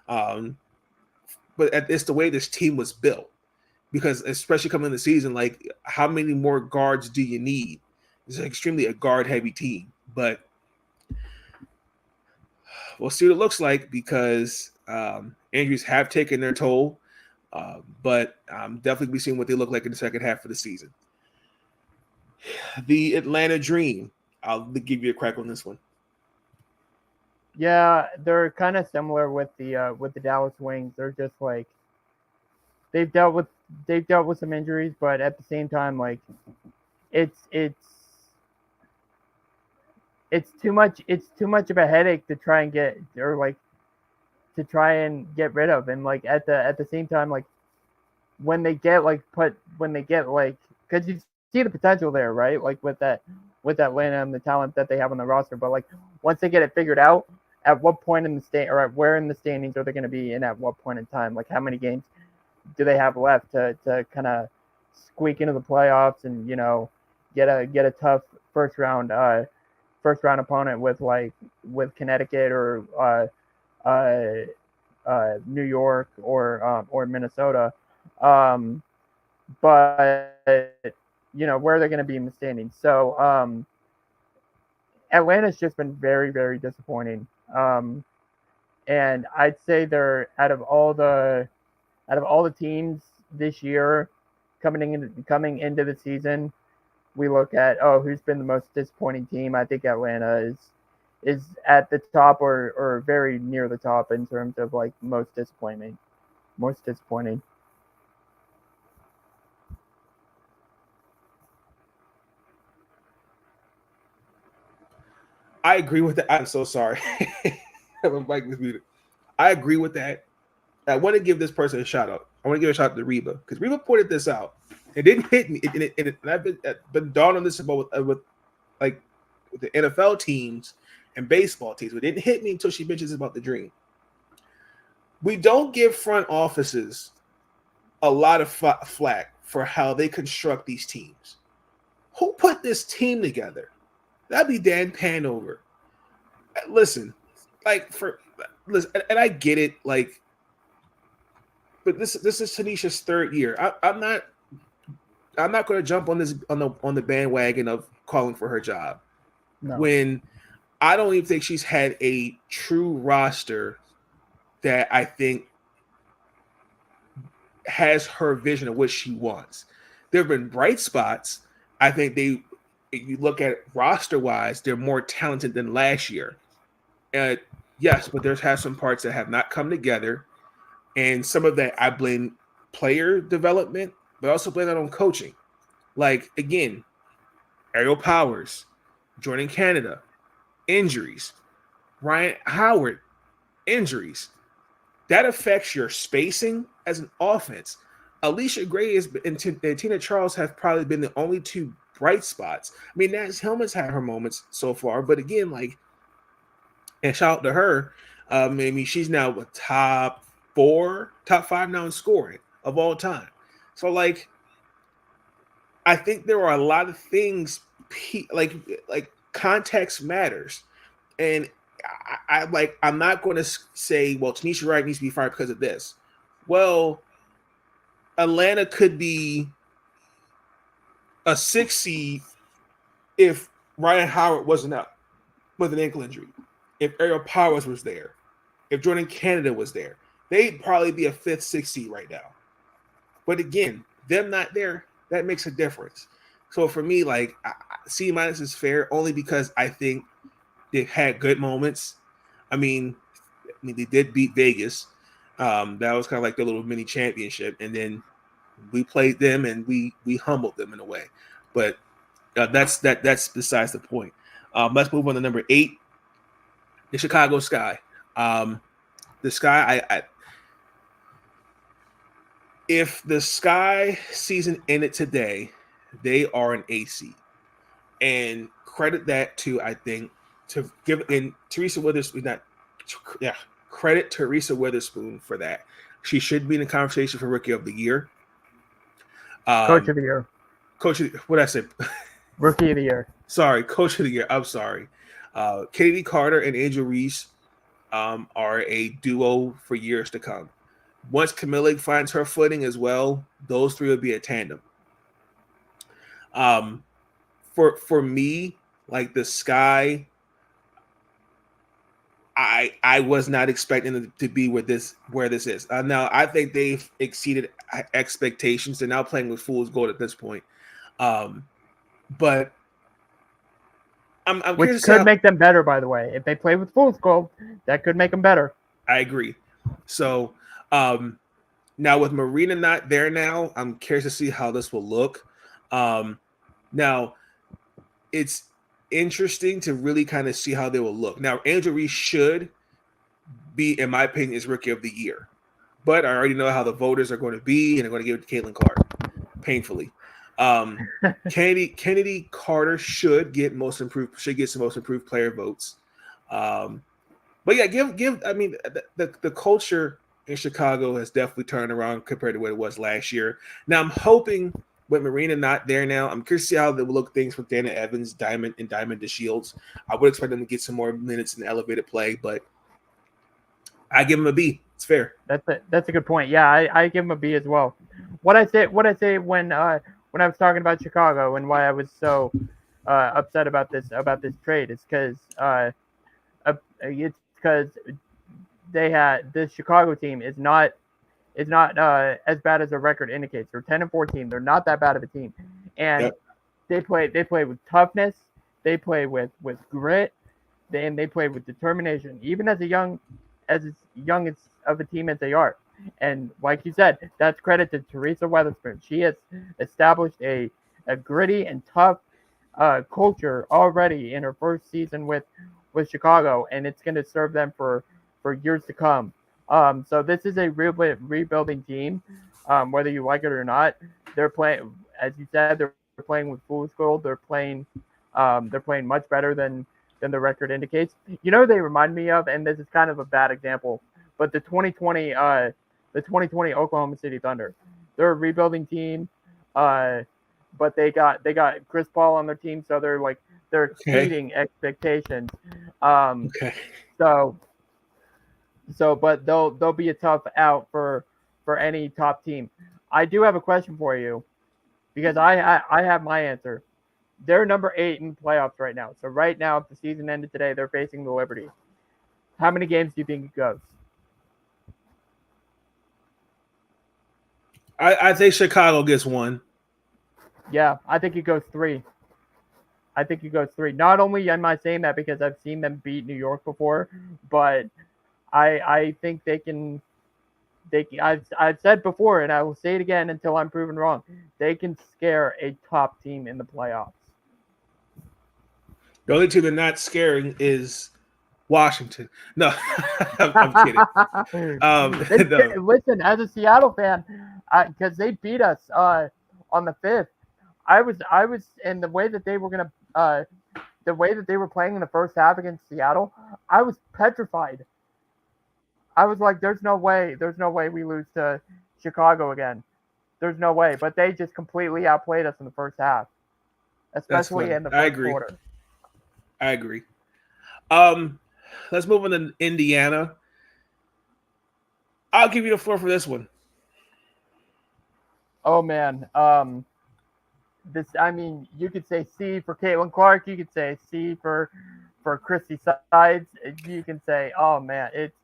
but it's the way this team was built. Because especially coming in the season, like, how many more guards do you need? It's extremely a guard-heavy team, but we'll see what it looks like, because injuries have taken their toll. But definitely be seeing what they look like in the second half of the season. The Atlanta Dream. I'll give you a crack on this one. Yeah, they're kind of similar with the Dallas Wings. They're just like they've dealt with they've dealt with some injuries, but at the same time, like it's it's it's too much of a headache to try and get or like to try and get rid of. And like at the same time, like when they get like because you see the potential there, right? Like with that Atlanta and the talent that they have on the roster, but like once they get it figured out, at what point in the state or at where in the standings are they going to be in at what point in time? Like how many games do they have left to kind of squeak into the playoffs and get a tough first round opponent with Connecticut or New York or Minnesota, but where are they going to be in the standings? So Atlanta's just been very, very disappointing. And I'd say they're out of all the teams this year coming into the season, we look at who's been the most disappointing team. I think Atlanta is at the top or very near the top in terms of like most disappointing. I agree with that. I'm so sorry. My mic was muted. I agree with that. I want to give this person a shout out. I want to give a shout out to Reba because Reba pointed this out. It didn't hit me. And I've been dawned on this about with the NFL teams and baseball teams. It didn't hit me until she mentions about the dream. We don't give front offices a lot of flack for how they construct these teams. Who put this team together? That'd be Dan Panover. Listen, and I get it, but this is Tanisha's third year. I'm not going to jump on the bandwagon of calling for her job when I don't even think she's had a true roster that I think has her vision of what she wants. There have been bright spots. I think if you look at roster wise, they're more talented than last year. Yes, but there's some parts that have not come together. And some of that I blame player development, but also blame that on coaching. Like, again, Aerial Powers, joining Canada, injuries, Ryan Howard, injuries. That affects your spacing as an offense. Alicia Gray and Tina Charles have probably been the only two bright spots. I mean, Naz Hillman's had her moments so far, but again, and shout out to her. I mean, she's now a top 5 now in scoring of all time. So, I think there are a lot of things like context matters, and I'm not going to say, well, Tanisha Wright needs to be fired because of this. Well, Atlanta could be a 6 seed if Ryan Howard wasn't out with an ankle injury, if Aerial Powers was there, if Jordan Canada was there. They'd probably be a 5th, 6th seed right now. But again, them not there, that makes a difference. So for me, C- is fair only because I think they've had good moments. I mean, they did beat Vegas. That was kind of like their little mini championship. And then we played them and we humbled them in a way. But that's besides the point. Let's move on to number 8, the Chicago Sky. The Sky, if the Sky season ended today, they are an AC. And credit that to, I think, to give in Teresa Witherspoon, credit Teresa Witherspoon for that. She should be in the conversation for Rookie of the Year. Coach of the Year. What I said? Rookie of the Year. Sorry, Coach of the Year. I'm sorry. Katie Carter and Angel Reese are a duo for years to come. Once Camille finds her footing as well, those three will be a tandem. For me, the Sky, I was not expecting it to be where this is. Now I think they've exceeded expectations. They're now playing with fool's gold at this point. But I'm Which curious to see could how, make them better, by the way. If they play with Fool's Gold, that could make them better. I agree. So now with Marina not there now, I'm curious to see how this will look. Now it's interesting to really kind of see how they will look. Now Angel Reese should be, in my opinion, is Rookie of the Year, but I already know how the voters are going to be, and they're going to give it to Caitlin Clark, painfully. Kennedy Carter should get some most improved player votes. But yeah, give. I mean, the culture in Chicago has definitely turned around compared to what it was last year. Now I'm hoping with Marina not there now, I'm curious to see how they will look things with Dana Evans, Diamond DeShields. I would expect them to get some more minutes in elevated play, but I give him a B. It's fair. That's a good point. Yeah, I give him a B as well. What I say when I was talking about Chicago and why I was so upset about this trade is because this Chicago team is not as bad as their record indicates. They're 10-14. They're not that bad of a team, and Yep. they play with toughness. They play with grit. They play with determination, even as young as of a team as they are. And like you said, that's credit to Teresa Weatherspoon. She has established a gritty and tough culture already in her first season with Chicago, and it's going to serve them for years to come. So this is a rebuilding team, whether you like it or not. They're playing, as you said, they're playing with fool's gold. They're playing much better than the record indicates. You know, they remind me of, and this is kind of a bad example, but the 2020 Oklahoma City Thunder. They're a rebuilding team, but they got Chris Paul on their team, so they're exceeding expectations. Okay. So, but they'll be a tough out for any top team. I do have a question for you, because I have my answer. They're number 8 in playoffs right now. So right now, if the season ended today, they're facing the Liberty. How many games do you think it goes? I think Chicago gets one. Yeah, I think it goes 3. Not only am I saying that because I've seen them beat New York before, but I think they can. I've said before, and I will say it again until I'm proven wrong. They can scare a top team in the playoffs. The only team they're not scaring is Washington. No, I'm kidding. No. Listen, as a Seattle fan, because they beat us on the 5th, I was, and the way that they were playing in the first half against Seattle, I was petrified. I was like, there's no way we lose to Chicago again. There's no way. But they just completely outplayed us in the first half, especially in the first quarter. I agree. Let's move on to Indiana. I'll give you the floor for this one. Oh man, you could say C for Caitlin Clark. You could say C for Christy Sides. You can say, oh man, it's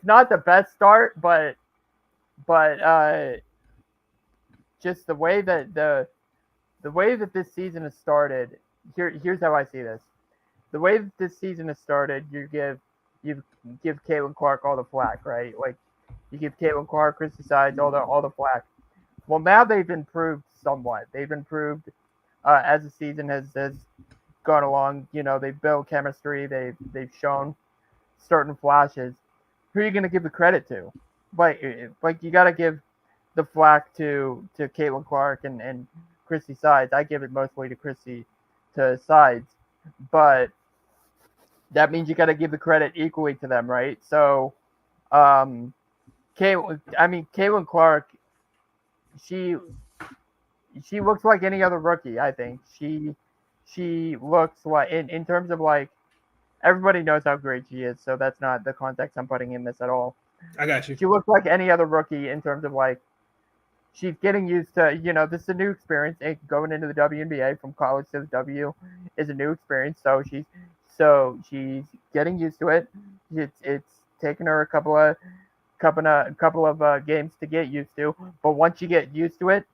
not the best start, but just the way that this season has started. Here's how I see this. The way that this season has started, you give Caitlin Clark all the flack, right? Like you give Caitlin Clark, Christy Sides all the flack. Well, now they've improved somewhat. They've improved as the season has gone along. You know, they've built chemistry. They've shown certain flashes. Who are you going to give the credit to? Like you got to give the flack to Caitlin Clark and Christy Sides. I give it mostly to Christy Sides, but that means you got to give the credit equally to them, right? So, Caitlin Clark, she looks like any other rookie. I think she looks like in terms of like everybody knows how great she is, so that's not the context I'm putting in this at all. I got you. She looks like any other rookie in terms of like she's getting used to, this is a new experience. Going into the WNBA from college to the W is a new experience, so she's getting used to it. It's taken her a couple of games to get used to, but once you get used to it,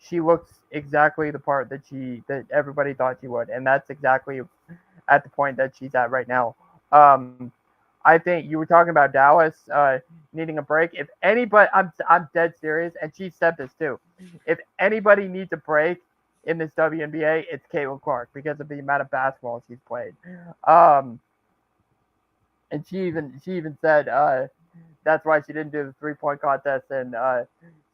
she looks exactly the part that everybody thought she would, and that's exactly at the point that she's at right now. Um, I think you were talking about Dallas needing a break. If anybody, I'm dead serious, and she said this too. If anybody needs a break in this WNBA, it's Caitlin Clark because of the amount of basketball she's played. Um, and she even said that's why she didn't do the 3-point contest. And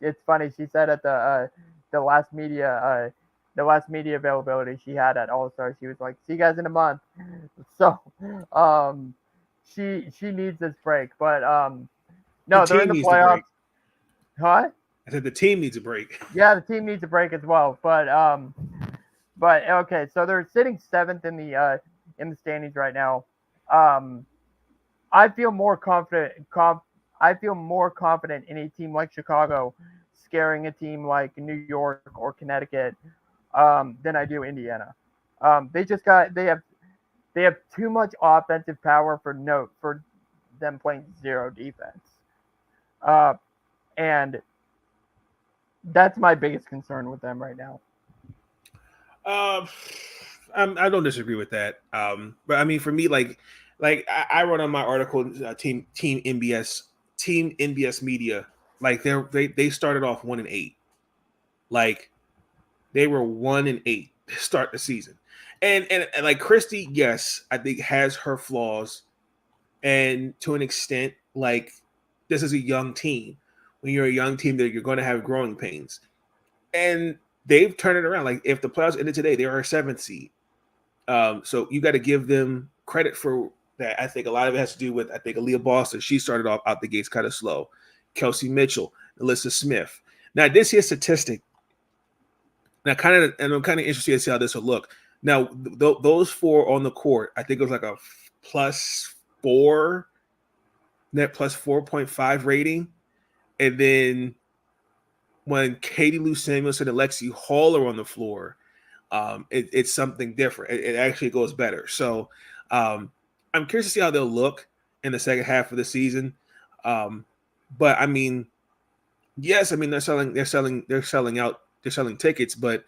it's funny, she said at the last media availability she had at All Star, she was like, "See you guys in a month." So um, she needs this break, but The no, they're in team the needs to playoffs. break. Huh? I said the team needs a break. Yeah, the team needs a break as well. But okay, so they're sitting seventh in the standings right now. Um, I feel more confident. I feel more confident in a team like Chicago scaring a team like New York or Connecticut than I do Indiana. They have too much offensive power for them playing zero defense, uh, and that's my biggest concern with them right now. Um, I don't disagree with that. But I mean, for me, like I wrote on my article, team NBS media, like they started off 1-8, like they were 1-8 to start the season, and like Christie, yes, I think has her flaws, and to an extent, like this is a young team. When you're a young team, that you're going to have growing pains, and they've turned it around. Like if the playoffs ended today, they are a 7th seed. So you got to give them credit for that. I think a lot of it has to do with, I think, Aaliyah Boston. She started off out the gates kind of slow. Kelsey Mitchell, Alyssa Smith. Now, this here statistic. Now, and I'm kind of interested to see how this will look. Now, those 4 on the court, I think it was like a +4, net +4.5 rating. And then when Katie Lou Samuelson and Lexi Hall are on the floor, it's something different. It actually goes better. So I'm curious to see how they'll look in the second half of the season. But I mean, yes, I mean they're selling tickets, but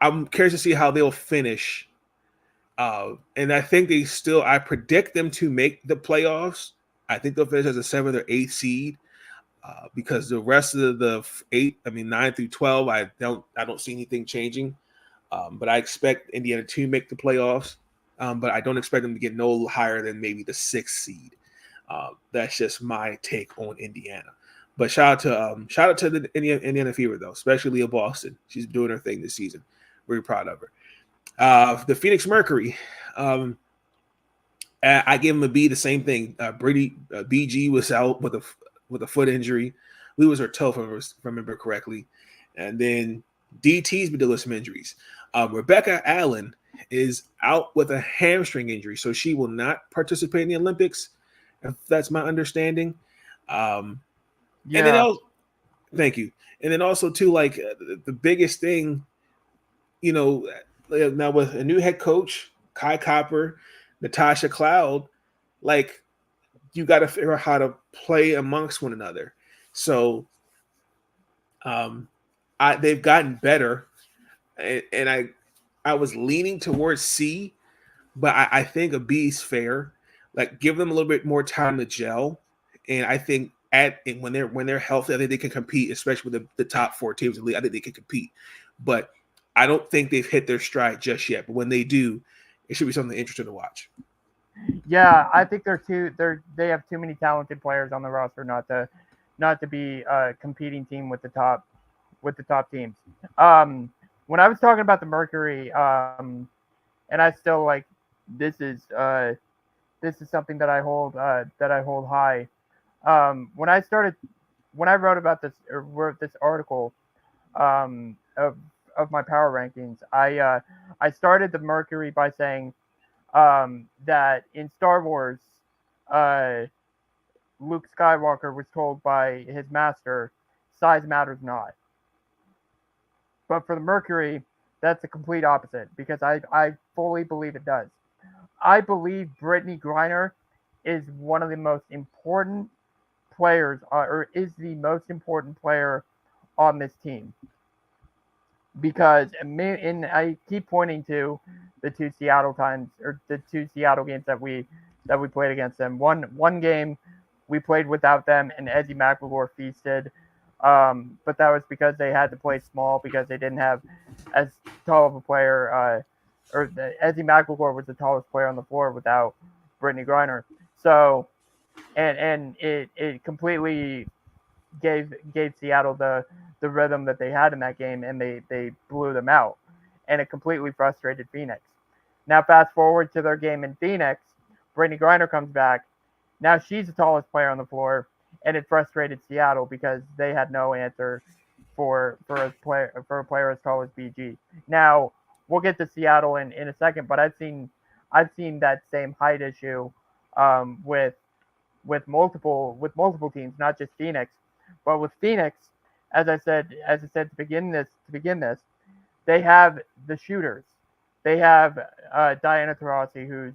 I'm curious to see how they'll finish. And I think I predict them to make the playoffs. I think they'll finish as a 7th or 8th seed. Because the rest of the 9 through 12, I don't see anything changing. But I expect Indiana to make the playoffs. But I don't expect them to get no higher than maybe the 6th seed. That's just my take on Indiana. But shout out to the Indiana Fever though, especially Leah Boston. She's doing her thing this season. Very proud of her. The Phoenix Mercury. I give them a B. The same thing. BG was out with a foot injury. Lee was her toe, if I remember correctly. And then DT's been dealing with some injuries. Rebecca Allen is out with a hamstring injury, so she will not participate in the Olympics, if that's my understanding. And then thank you. And then also too, like the biggest thing, now with a new head coach, Kai Copper, Natasha Cloud, like you got to figure out how to play amongst one another. So they've gotten better, and I was leaning towards C, but I think a B is fair. Like give them a little bit more time to gel, and I think when they're healthy, I think they can compete, especially with the top 4 teams in the league. I think they can compete, but I don't think they've hit their stride just yet. But when they do, it should be something interesting to watch. Yeah, I think they have too many talented players on the roster not to be a competing team with the top teams. When I was talking about the Mercury, and I still like this is something that I hold high. When I wrote about this or wrote this article of my power rankings, I started the Mercury by saying that in Star Wars, Luke Skywalker was told by his master, size matters not. But for the Mercury, that's the complete opposite because I fully believe it does. I believe Brittany Griner is one of the most important players, or is the most important player on this team. because I keep pointing to the two Seattle times or the two Seattle games that we played against them. One game we played without them and Ezzy McElroy feasted, but that was because they had to play small because they didn't have as tall of a player. Ezzy McElroy was the tallest player on the floor without Brittany Griner. So and it completely gave Seattle the rhythm that they had in that game, and they blew them out, and it completely frustrated Phoenix. Now fast forward to their game in Phoenix, Brittany Griner comes back. Now she's the tallest player on the floor, and it frustrated Seattle because they had no answer for a player as tall as BG. Now we'll get to Seattle in a second, but I've seen that same height issue with multiple teams, not just Phoenix. But with Phoenix, as I said to begin this, they have the shooters. They have Diana Taurasi, who's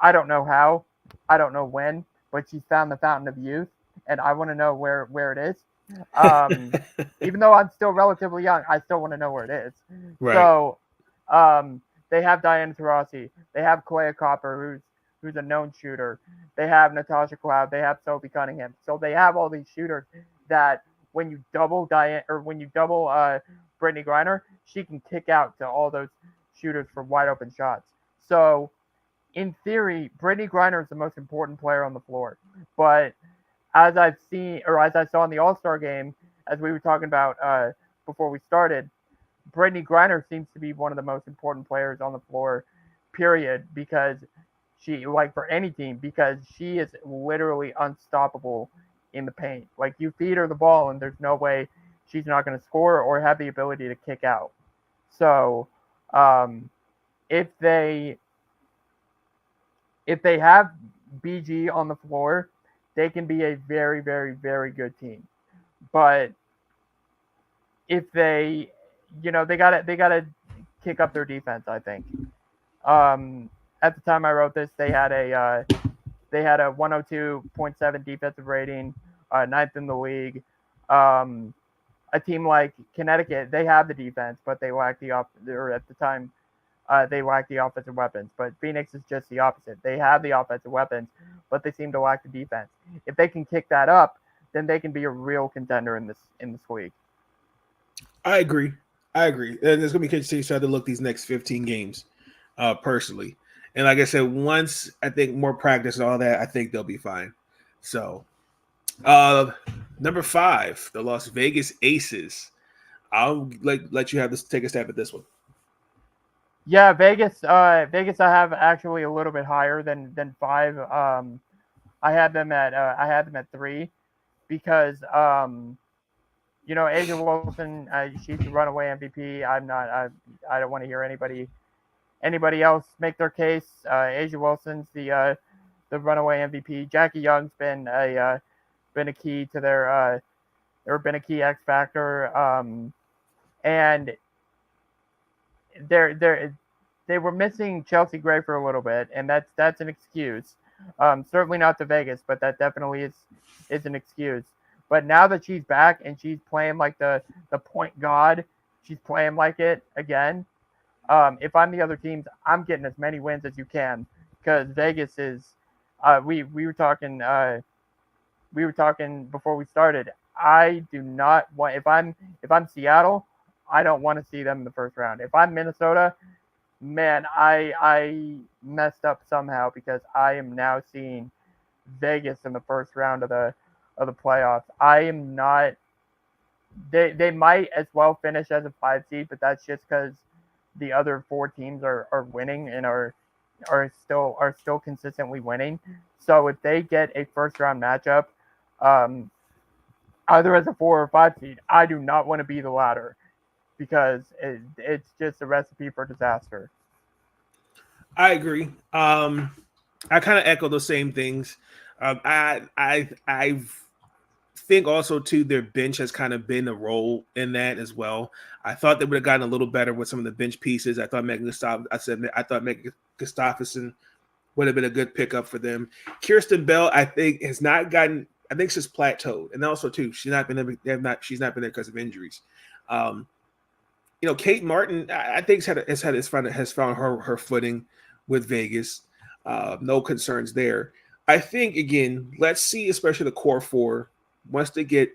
I don't know how, I don't know when, but she's found the fountain of youth, and I want to know where it is. Even though I'm still relatively young, I still want to know where it is. Right. So they have Diana Taurasi. They have Kalea Copper, who's a known shooter. They have Natasha Cloud. They have Sophie Cunningham. So they have all these shooters that when you double Brittany Griner, she can kick out to all those shooters for wide open shots. So in theory, Brittany Griner is the most important player on the floor. But as I saw in the All-Star game, as we were talking about before we started, Brittany Griner seems to be one of the most important players on the floor, period, because she, like for any team, because she is literally unstoppable in the paint. Like you feed her the ball and there's no way she's not going to score or have the ability to kick out. So if they have BG on the floor, they can be a very, very, very good team. But if they gotta kick up their defense, I think. At the time I wrote this, they had a 102.7 defensive rating, ninth in the league. A team like Connecticut, they have the defense, but they lack they lack the offensive weapons. But Phoenix is just the opposite. They have the offensive weapons, but they seem to lack the defense. If they can kick that up, then they can be a real contender in this league. I agree. And it's going to be interesting to look these next 15 games personally. And like I said, once I think more practice and all that, I think they'll be fine. So number 5, the Las Vegas Aces. I'll let you have this, take a stab at this one. Yeah, Vegas. I have actually a little bit higher than 5. I had them at 3 because Asia Wilson, she's the runaway MVP. I don't want to hear anybody else make their case. Asia Wilson's the runaway MVP. Jackie Young's been a key to their or been a key X factor. And they were missing Chelsea Gray for a little bit, and that's an excuse. Certainly not to Vegas, but that definitely is an excuse. But now that she's back and she's playing like the point god, she's playing like it again. If I'm the other teams, I'm getting as many wins as you can because Vegas is. We were talking before we started. I do not want if I'm Seattle, I don't want to see them in the first round. If I'm Minnesota, man, I messed up somehow because I am now seeing Vegas in the first round of the playoffs. I am not. They might as well finish as a 5 seed, but that's just because the other 4 teams are winning and are still consistently winning. So if they get a first round matchup, either as a 4 or 5 seed, I do not want to be the latter because it's just a recipe for disaster. I agree. I kind of echo those same things. I think also too their bench has kind of been a role in that as well. I thought they would have gotten a little better with some of the bench pieces. I thought Megan Gustafsson would have been a good pickup for them. Kirsten Bell, I think, has not gotten. I think she's plateaued, and also too she's not been there because of injuries. Kate Martin, I think has found her footing with Vegas. No concerns there. I think again, let's see, especially the core four, once they get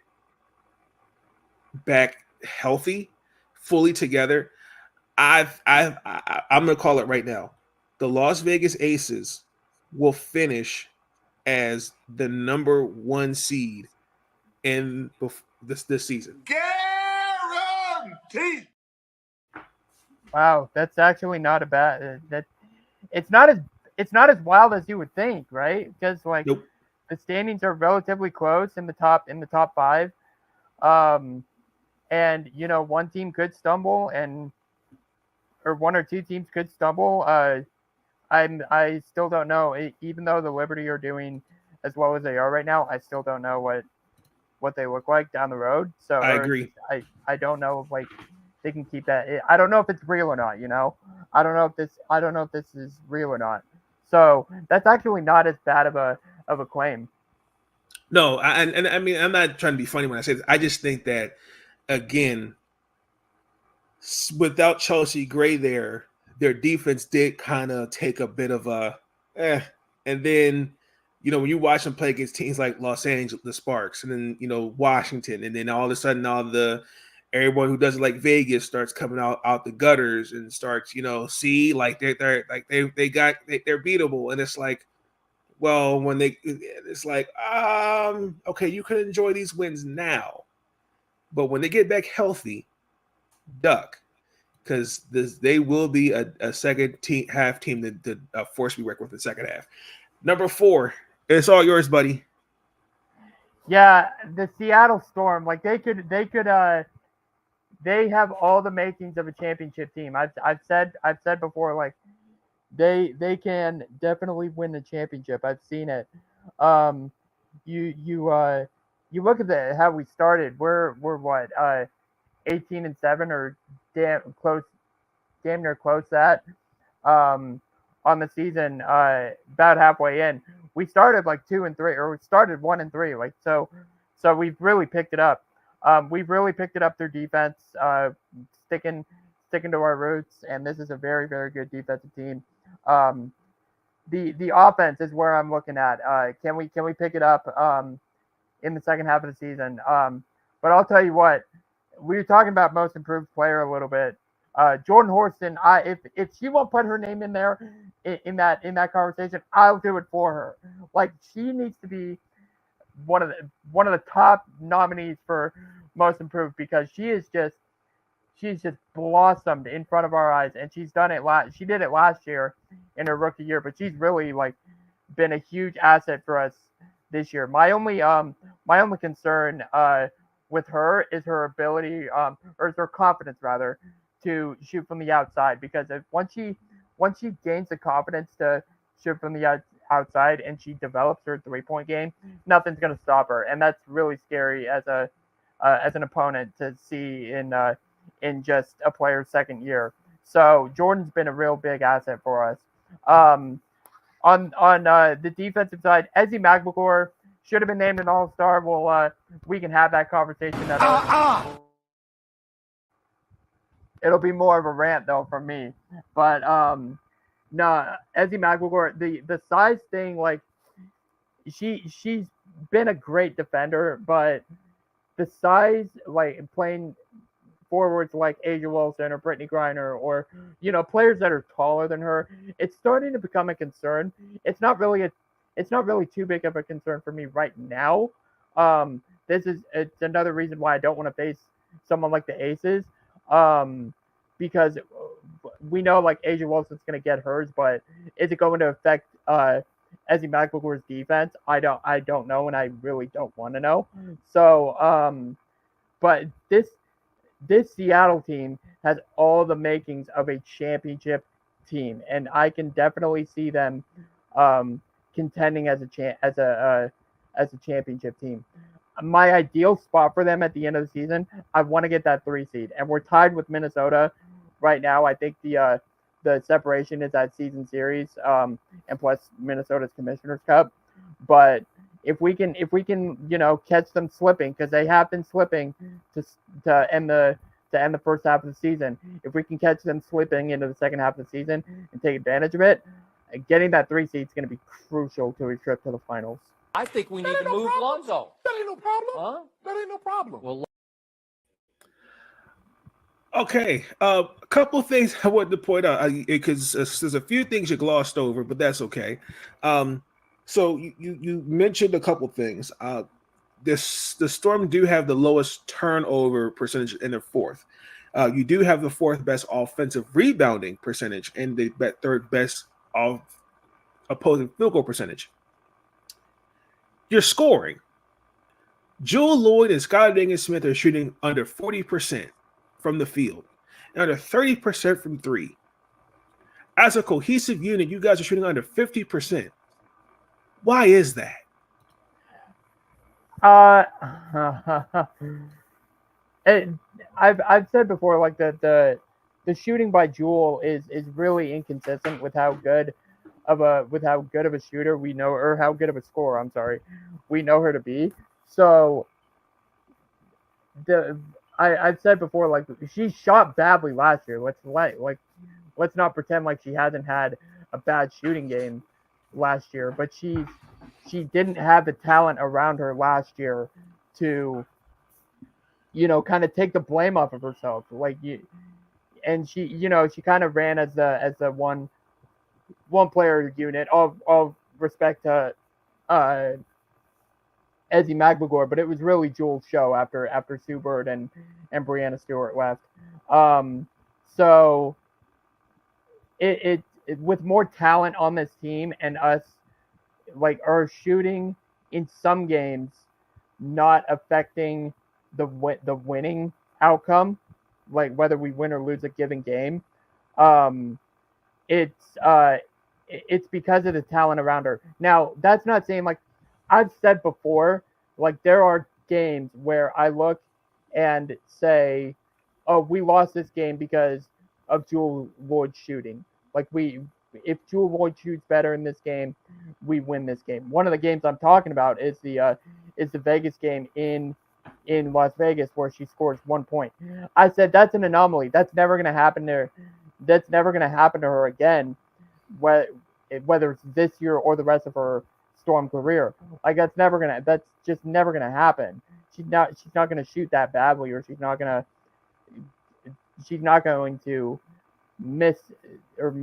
back healthy, fully together. I'm gonna call it right now. The Las Vegas Aces will finish as the number one seed in this season. Guaranteed. Wow, that's actually not a bad. That it's not as wild as you would think, right? Because like Nope. the standings are relatively close in the top five, and one team could stumble, or one or two teams could stumble. I still don't know. Even though the Liberty are doing as well as they are right now, I still don't know what they look like down the road. So, I or agree. I don't know if like they can keep that. I don't know if it's real or not. I don't know if this is real or not. So that's actually not as bad of a claim. No, and I mean, I'm not trying to be funny when I say this. I just think that again, without Chelsea Gray there, their defense did kind of take a bit of a and then when you watch them play against teams like Los Angeles, the Sparks, and then Washington, and then all of a sudden everyone who doesn't like Vegas starts coming out the gutters and starts see like they're like they're beatable, and it's like, well, when it's like okay, you can enjoy these wins now, but when they get back healthy, duck, because they will be a second half team that force me work with the second half. Number 4, it's all yours, buddy. Yeah, the Seattle Storm, like they have all the makings of a championship team. I've said before, like they can definitely win the championship. I've seen it. Um, you look at how we started. We're what 18-7 or damn near close that on the season. About halfway in, we started like 2-3, or we started 1-3. Like so we've really picked it up. We've really picked it up through defense, sticking to our roots, and this is a very, very good defensive team. The offense is where I'm looking at. Can we pick it up in the second half of the season? But I'll tell you what, we were talking about most improved player a little bit. Jordan Horston, if she won't put her name in there in that conversation, I'll do it for her. Like, she needs to be one of the top nominees for most improved, because she's just blossomed in front of our eyes, and she's done it she did it last year in her rookie year, but she's really like been a huge asset for us this year. My only concern with her is her ability, or is her confidence rather, to shoot from the outside, because once she gains the confidence to shoot from the outside and she develops her 3-point game, nothing's going to stop her, and that's really scary as an opponent to see in just a player's second year. So Jordan's been a real big asset for us. On the defensive side, Ezzy McMcGore should have been named an All-Star. Well, we can have that conversation. It'll be more of a rant though from me. But no, Ezzy McMcGore, the size thing, like she's been a great defender, but the size, like playing forwards like Asia Wilson or Brittany Griner, or players that are taller than her, it's starting to become a concern. It's not really too big of a concern for me right now. It's another reason why I don't want to face someone like the Aces, because we know like Asia Wilson's going to get hers, but is it going to affect Ezzy McMcGore's defense? I don't know, and I really don't want to know. So, but this Seattle team has all the makings of a championship team, and I can definitely see them contending as a championship team. My ideal spot for them at the end of the season, I want to get that 3 seed, and we're tied with Minnesota right now. I think the separation is that season series, and plus Minnesota's Commissioner's Cup. But if we can catch them slipping, because they have been slipping to end the to end the first half of the season. If we can catch them slipping into the second half of the season and take advantage of it, getting that 3 seed is going to be crucial to a trip to the finals. I think we need to move Lonzo. That ain't no problem. Huh? That ain't no problem. Well, Okay, a couple things I wanted to point out because there's a few things you glossed over, but that's okay. So you mentioned a couple things. The Storm do have the lowest turnover percentage in the fourth. You do have the fourth best offensive rebounding percentage and the third best opposing field goal percentage. You're scoring. Jewel Lloyd and Skylar Diggins-Smith are shooting under 40% from the field and under 30% from three. As a cohesive unit, you guys are shooting under 50%. Why is that? I've said before, like the shooting by Jewel is really inconsistent with how good of a shooter we know, or how good of a scorer, I'm sorry, we know her to be. So I've said before, like, she shot badly last year. Let's not pretend like she hasn't had a bad shooting game last year, but she didn't have the talent around her last year to, kind of take the blame off of herself. And she kind of ran as the one player unit. All respect to Ezzy Magbagor, but it was really Jewel's show after Sue Bird and Brianna Stewart left. So it with more talent on this team and us, like, our shooting in some games not affecting the winning outcome, like whether we win or lose a given game. It's because of the talent around her. Now, that's not saying, like, I've said before, like, there are games where I look and say, oh, we lost this game because of Jewel Lloyd shooting. Like, if Jewel Lloyd shoots better in this game, we win this game. One of the games I'm talking about is the Vegas game in Las Vegas, where she scores 1 point. I said that's an anomaly. That's never going to happen there. That's never going to happen to her again, whether it's this year or the rest of her Storm career. Like, that's just never gonna happen. She's not gonna shoot that badly, or she's not going to miss or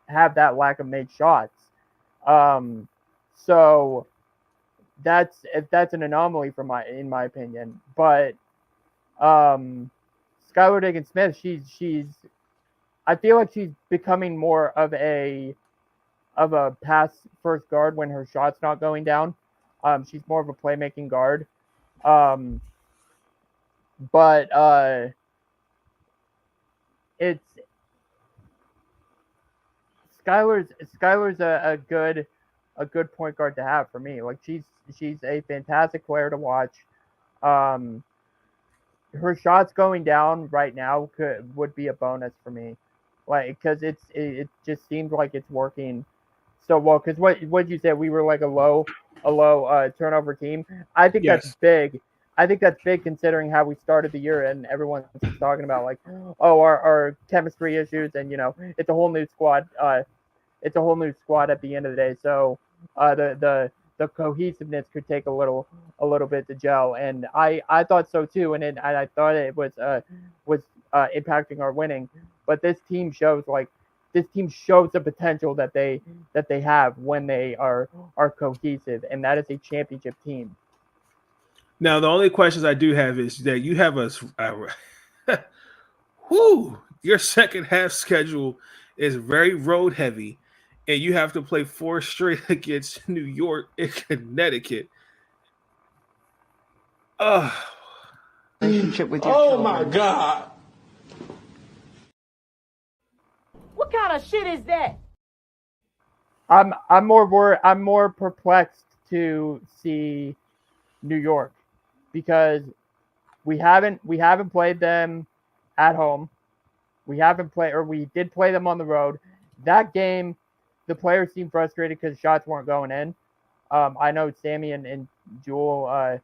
have that lack of made shots. So that's an anomaly in my opinion. But Skylar Diggins-Smith, she's I feel like she's becoming more of a pass first guard when her shot's not going down. She's more of a playmaking guard. But it's Skylar's a good point guard to have for me. Like, she's a fantastic player to watch. Her shots going down right now would be a bonus for me, like, because it just seems like it's working so well. Because what you said, we were like a low turnover team. I think that's big. I think that's big considering how we started the year, and everyone's talking about, like, oh, our chemistry issues, and it's a whole new squad. It's a whole new squad at the end of the day. So the cohesiveness could take a little bit to gel, and I thought so too, and I thought it was impacting our winning. But this team shows the potential that they have when they are cohesive, and that is a championship team. Now, the only questions I do have is that you have your second half schedule is very road heavy, and you have to play 4 straight against New York and Connecticut. Relationship with your children. my God. What kind of shit is that? I'm more perplexed to see New York, because we haven't played them at home. We did play them on the road. That game, the players seemed frustrated because shots weren't going in. I know Sammy and Jewel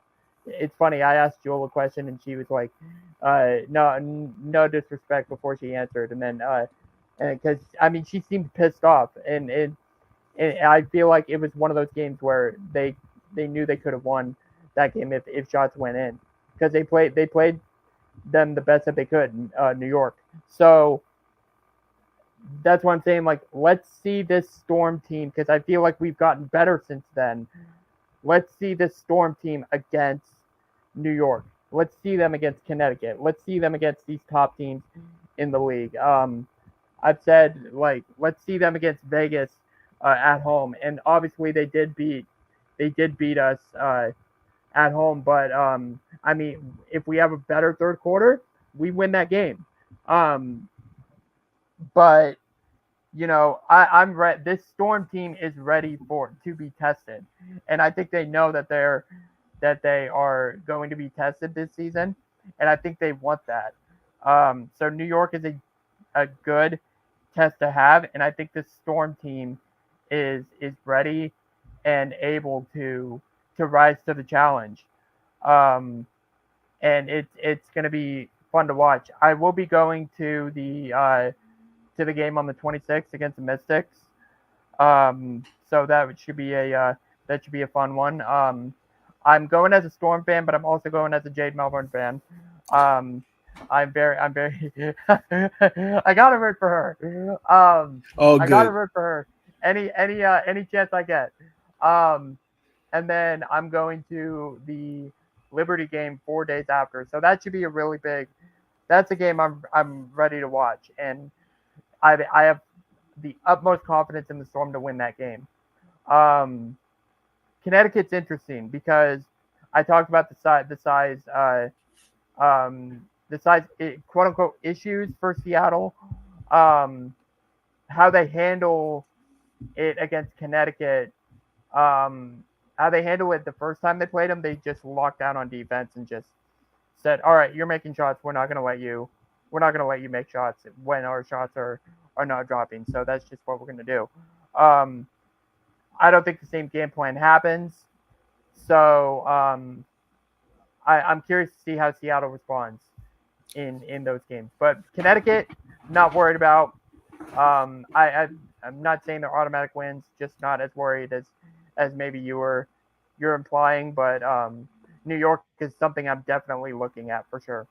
it's funny. I asked Jewel a question and she was like, no disrespect before she answered, and then because I mean she seemed pissed off, and I feel like it was one of those games where they knew they could have won that game if shots went in, because they played them the best that they could in New York. So that's what I'm saying. Like, let's see this Storm team, because I feel like we've gotten better since then. Let's see this Storm team against New York. Let's see them against Connecticut. Let's see them against these top teams in the league. I've said, like, let's see them against Vegas at home, and obviously they did beat us at home. But I mean, if we have a better third quarter, we win that game. But you know, I'm ready. This Storm team is ready to be tested, and I think they know that they are going to be tested this season, and I think they want that. So New York is a good test to have, and I think this Storm team is ready and able to rise to the challenge. And it's going to be fun to watch. I will be going to the game on the 26th against the Mystics. So that should be a fun one. I'm going as a Storm fan, but I'm also going as a Jade Melbourne fan. I'm very I gotta root for her. I gotta root for her any chance I get. And then I'm going to the Liberty game 4 days after. So that should be a really big. That's a game I'm ready to watch, and I have the utmost confidence in the Storm to win that game. Connecticut's interesting because I talked about the size quote unquote issues for Seattle. How they handle it against Connecticut. How they handle it the first time they played them, they just locked down on defense and just said, "All right, you're making shots. We're not going to let you make shots when our shots are not dropping. So that's just what we're going to do." I don't think the same game plan happens. So I'm curious to see how Seattle responds in those games. But Connecticut, not worried about. I'm not saying they're automatic wins, just not as worried as maybe you're implying. But New York is something I'm definitely looking at for sure.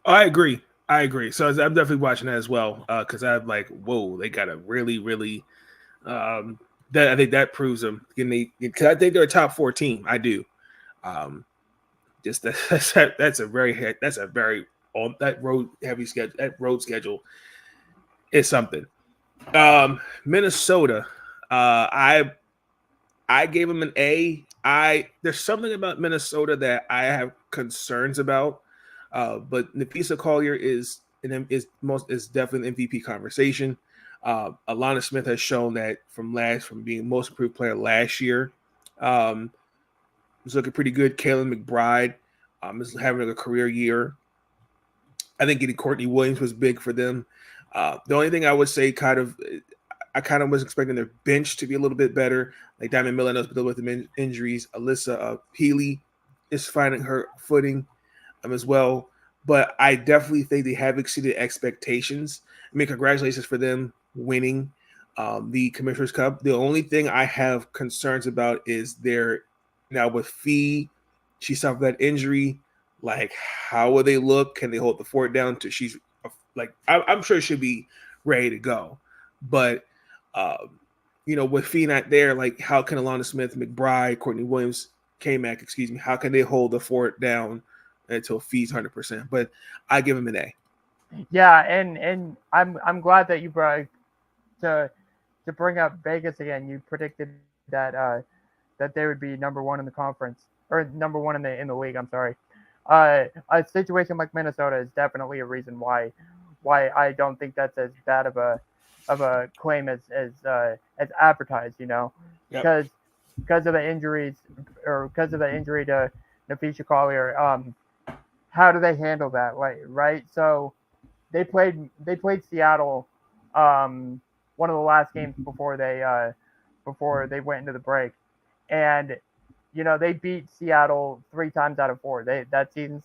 I agree. So I'm definitely watching that as well because I'm like, whoa, they got a really, really. That I think that proves them. Because I think they're a top 4 team. I do. Just that's a very on that road heavy schedule. That road schedule is something. Minnesota. I gave them an A. There's something about Minnesota that I have concerns about. But Nafisa Collier is definitely an MVP conversation. Alana Smith has shown that from being most improved player last year, was looking pretty good. Kaylin McBride is having a career year. I think getting Courtney Williams was big for them. The only thing I would say, I kind of was expecting their bench to be a little bit better. Like Diamond Miller knows with the injuries. Alyssa Healy is finding her footing as well. But I definitely think they have exceeded expectations. I mean, congratulations for them winning the Commissioner's Cup. The only thing I have concerns about is now with Fee, she suffered that injury. Like, how will they look? Can they hold the fort down to she's like, I'm sure she'll be ready to go. But, with Fee not there, like, how can Alana Smith, McBride, Courtney Williams, K-Mac, how can they hold the fort down until Fee's 100%? But I give him an A. Yeah, and I'm glad that you brought to bring up Vegas again. You predicted that that they would be number 1 in the conference, or number 1 in the league. I'm sorry. A situation like Minnesota is definitely a reason why I don't think that's as bad of a claim as advertised. Because of the injuries, or because of the injury to Nafisa Collier. How do they handle that? Right? So they played Seattle one of the last games before they went into the break, and they beat Seattle 3 times out of 4. That season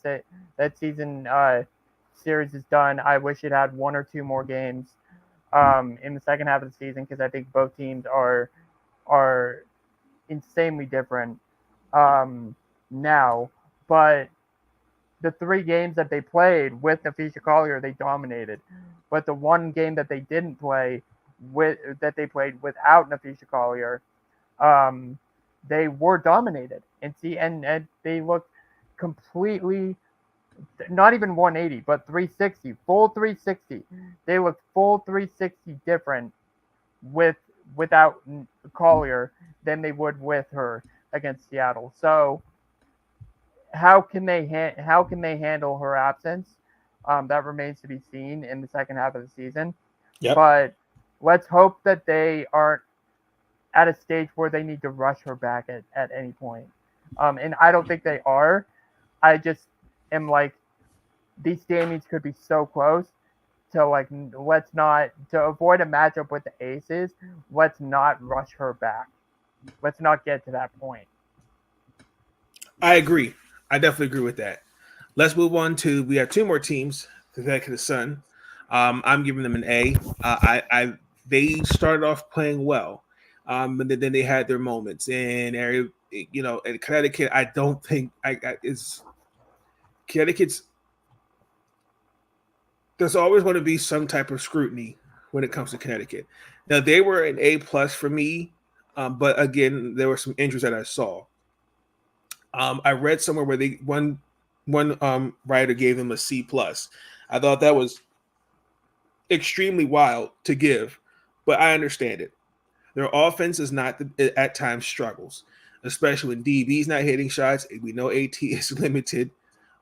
series is done. I wish it had 1 or 2 more games in the second half of the season, because I think both teams are insanely different now. But the 3 games that they played with Nafisha Collier, they dominated. But the 1 game that they didn't play that they played without Nafisha Collier, they were dominated. And they looked completely, not even 180, but 360, full 360. They looked full 360 different without Collier than they would with her against Seattle. So how can they handle her absence? That remains to be seen in the second half of the season. Yep. But let's hope that they aren't at a stage where they need to rush her back at any point. And I don't think they are. I just am like, these standings could be so close to to avoid a matchup with the Aces, let's not rush her back. Let's not get to that point. I agree. I definitely agree with that. Let's move on to, we have 2 more teams, the Connecticut Sun. I'm giving them an A. They started off playing well, but then they had their moments. And in Connecticut, I don't think it's Connecticut's. There's always going to be some type of scrutiny when it comes to Connecticut. Now, they were an A+ for me, but again, there were some injuries that I saw. I read somewhere where one writer gave them a C+. I thought that was extremely wild to give, but I understand it. Their offense is not at times struggles, especially when DB's not hitting shots. We know AT is limited.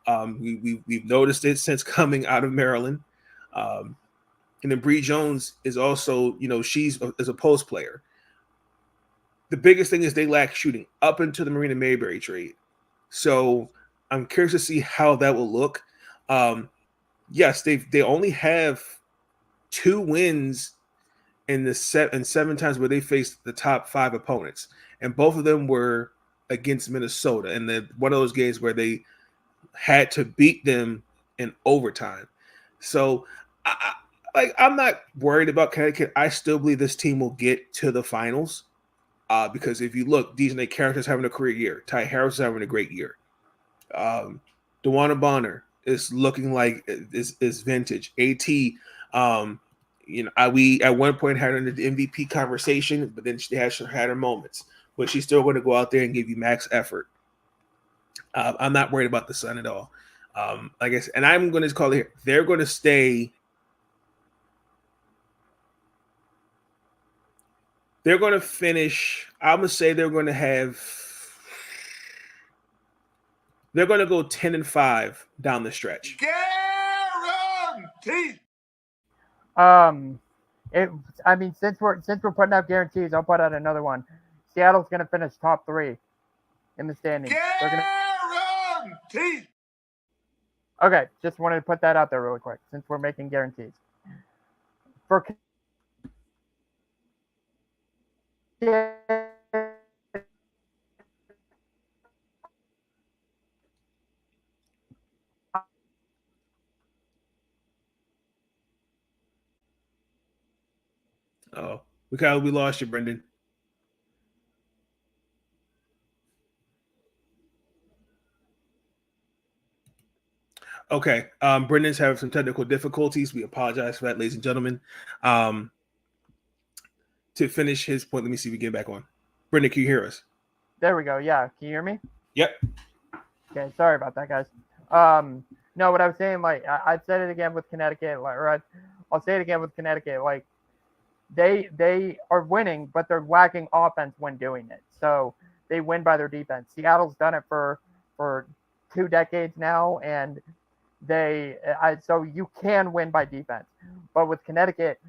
We've noticed it since coming out of Maryland. And then Bree Jones is also, she's as a post player. The biggest thing is they lack shooting up into the Marina Mayberry trade. So I'm curious to see how that will look. Yes, they only have 2 wins in 7 times where they faced the top 5 opponents, and both of them were against Minnesota, and then one of those games where they had to beat them in overtime. So I'm not worried about Connecticut. I still believe this team will get to the finals, because if you look, Dejanay Carrington's having a career year. Ty Harris is having a great year. DeWanna Bonner is looking like is vintage. AT, we at one point had her in the MVP conversation, but then she had her moments. But she's still going to go out there and give you max effort. I'm not worried about the Sun at all. Like I said, and I'm going to call it here. They're going to stay. They're going to finish. I'm going to say they're going to go 10-5 down the stretch. Guaranteed. Since we're putting out guarantees, I'll put out another one. Seattle's going to finish top 3 in the standings. Guaranteed. Okay, just wanted to put that out there really quick since we're making guarantees. For Oh, we lost you, Brenden. Okay, Brendan's having some technical difficulties. We apologize for that, ladies and gentlemen. To finish his point, let me see if we get back on. Brenden, can you hear us? There we go. Yeah, can you hear me? Yep. Okay, sorry about that, guys. No, what I was saying, I said it again with Connecticut, I'll say it again with Connecticut. They are winning, but they're lacking offense when doing it. So they win by their defense. Seattle's done it for 2 decades now, and so you can win by defense. But with Connecticut,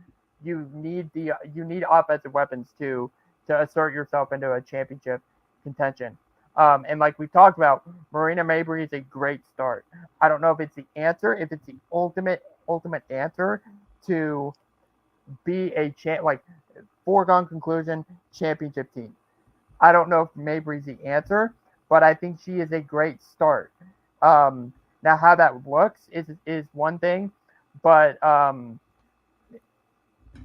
you need offensive weapons to assert yourself into a championship contention. And like we talked about, Marina Mayberry is a great start. I don't know if it's the answer, if it's the ultimate answer to be a foregone conclusion championship team. I don't know if Mayberry's the answer, but I think she is a great start. Now, how that looks is one thing, but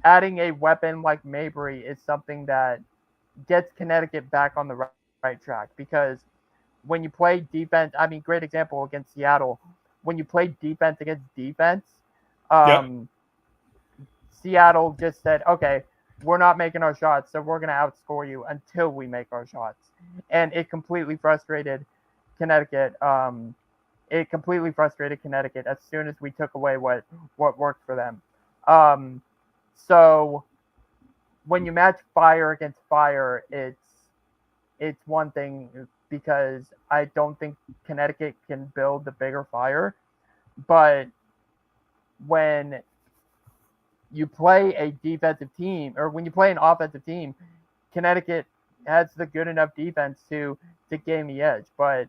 adding a weapon like Mabry is something that gets Connecticut back on the right track, because when you play defense, I mean, great example against Seattle, when you play defense against defense, Yep. Seattle just said, okay, we're not making our shots, so we're going to outscore you until we make our shots. And it completely frustrated Connecticut. It completely frustrated Connecticut as soon as we took away what worked for them. So when you match fire against fire, it's one thing, because I don't think Connecticut can build the bigger fire. But when you play a defensive team, or when you play an offensive team, Connecticut has the good enough defense to gain the edge. But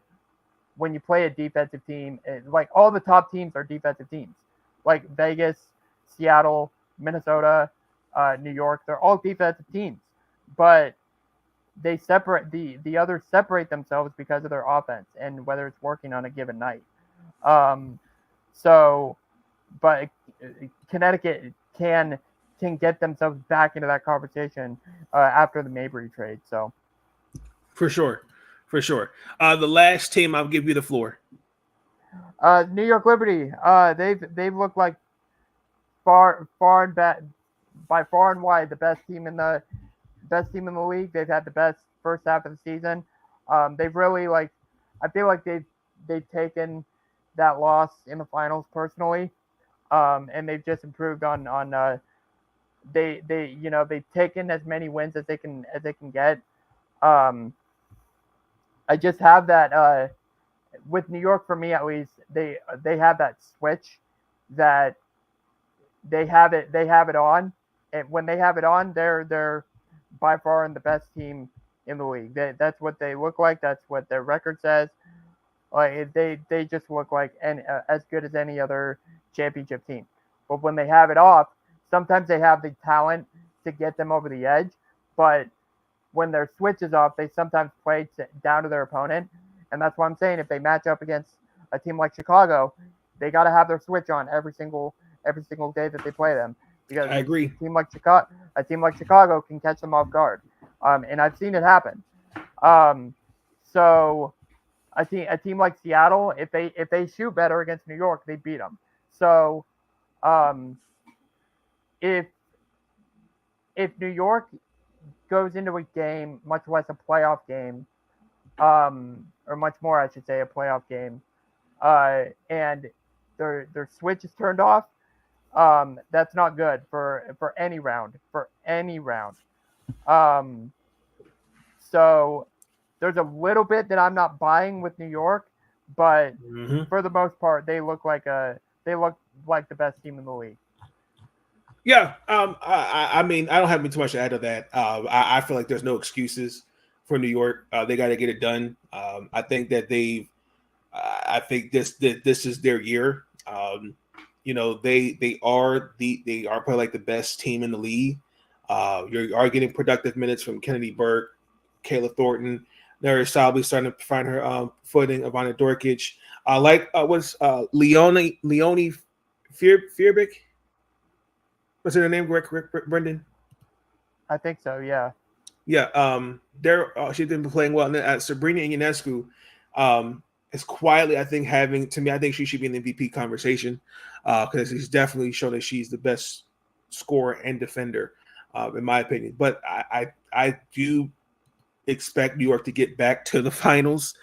when you play a defensive team, like all the top teams are defensive teams, like Vegas, Seattle, Minnesota, New York, they're all defensive teams. But they separate, the others separate themselves because of their offense and whether it's working on a given night. But Connecticut can get themselves back into that conversation after the Mabry trade. So For sure. The last team, I'll give you the floor. New York Liberty, they've looked like by far and wide the best team in the league. They've had the best first half of the season. They've really, I feel like they've taken that loss in the finals personally, and they've just improved on they've taken as many wins as they can get. I just have that with New York, for me at least, they have that switch that they have it on, and when they have it on, they're by far the best team in the league. That's what they look like. That's what their record says. They just look like as good as any other championship team. But when they have it off, sometimes they have the talent to get them over the edge. But when their switch is off, they sometimes play down to their opponent. And that's why I'm saying, if they match up against a team like Chicago, they got to have their switch on every single day that they play them. Because I agree. A team like Chicago can catch them off guard. And I've seen it happen. So a team like Seattle, if they shoot better against New York, they beat them. So if New York goes into a game, much less a playoff game, or much more, I should say, a playoff game, and their switch is turned off, that's not good for any round. So there's a little bit that I'm not buying with New York, but for the most part, they look like the best team in the league. Yeah, I mean, I don't have too much to add to that. I feel like there's no excuses for New York. They got to get it done. I think that I think this is their year. They are probably like the best team in the league. You are getting productive minutes from Kennedy Burke, Kayla Thornton. They're solidly starting to find her footing. Ivana Dorkic. What's Leone Fierbick? What's her name? Correct, Brenden? I think so. Yeah. Yeah. She's been playing well. And then Sabrina Ionescu is quietly, I think, I think she should be in the MVP conversation because she's definitely shown that she's the best scorer and defender, in my opinion. But I do expect New York to get back to the finals.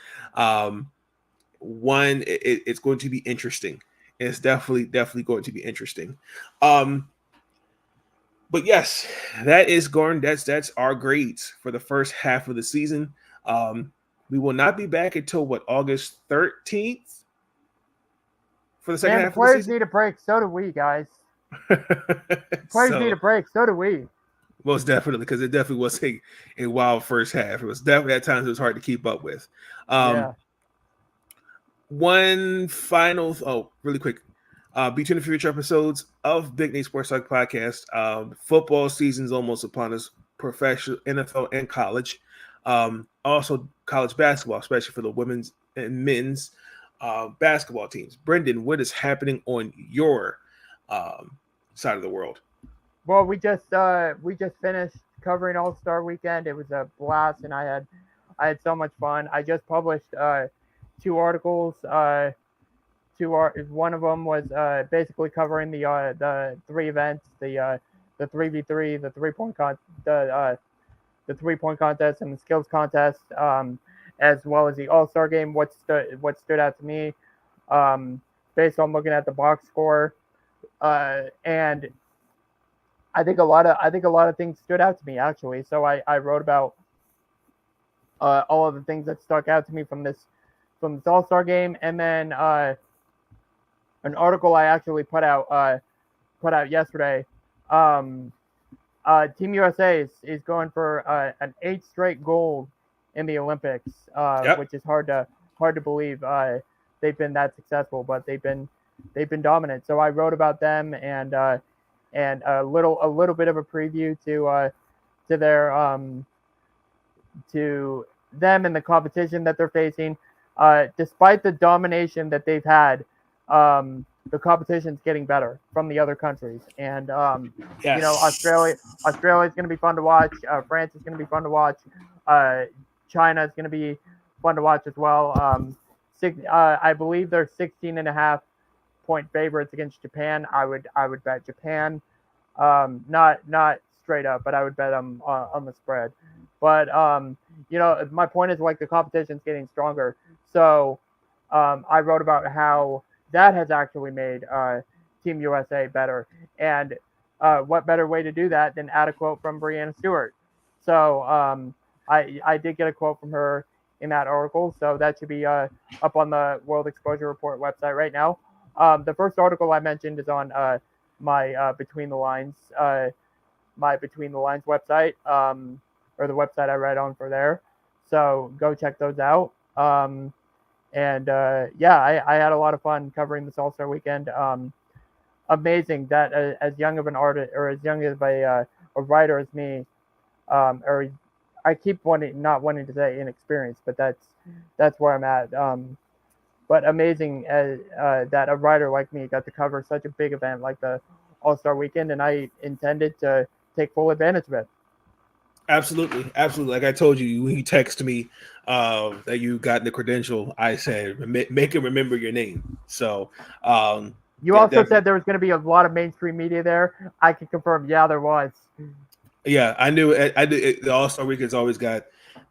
It's going to be interesting. It's definitely going to be interesting. But yes, that's our grades for the first half of the season. We will not be back until August 13th for the second half of the players season. Need a break. So do we, guys. Players need a break. So do we. Most definitely, because it definitely was a wild first half. It was definitely at times it was hard to keep up with. One final, really quick. Between the future episodes of Big Nate Sports Talk Podcast, football season's almost upon us, professional, NFL, and college. Also, college basketball, especially for the women's and men's basketball teams. Brenden, what is happening on your side of the world? Well, we just finished covering All-Star Weekend. It was a blast, and I had so much fun. I just published 2 articles. One of them was basically covering the 3 events, the 3v3, the 3-point the 3-point contest and the skills contest, as well as the All-Star game. What stood out to me, based on looking at the box score, and I think a lot of things stood out to me actually. So I wrote about all of the things that stuck out to me from this All-Star game, and then an article I actually put out yesterday. Team USA is going for an 8th straight gold in the Olympics, which is hard to believe. They've been that successful, but they've been dominant. So I wrote about them and a little bit of a preview to them and the competition that they're facing. Despite the domination that they've had, the competition's getting better from the other countries, and Australia is going to be fun to watch. France is going to be fun to watch. China is going to be fun to watch as well. I believe they're 16.5-point favorites against Japan. I would bet Japan, not straight up, but I would bet them on the spread. But my point is, like, the competition's getting stronger. So I wrote about how that has actually made Team USA better. And what better way to do that than add a quote from Breanna Stewart? So I did get a quote from her in that article. So that should be up on the World Exposure Report website right now. The first article I mentioned is on my Between the Lines website, or the website I write on for there. So go check those out. I had a lot of fun covering this All-Star Weekend. Amazing that as young of an artist, or as young of a writer as me, or I keep not wanting to say inexperienced, but that's where I'm at. But amazing that a writer like me got to cover such a big event like the All-Star Weekend, and I intended to take full advantage of it. Absolutely. Like I told you, when you text me that you got the credential, I said, make it remember your name. So you also said there was going to be a lot of mainstream media there. I can confirm, yeah, there was. Yeah, I knew it. The All-Star Weekend's always got,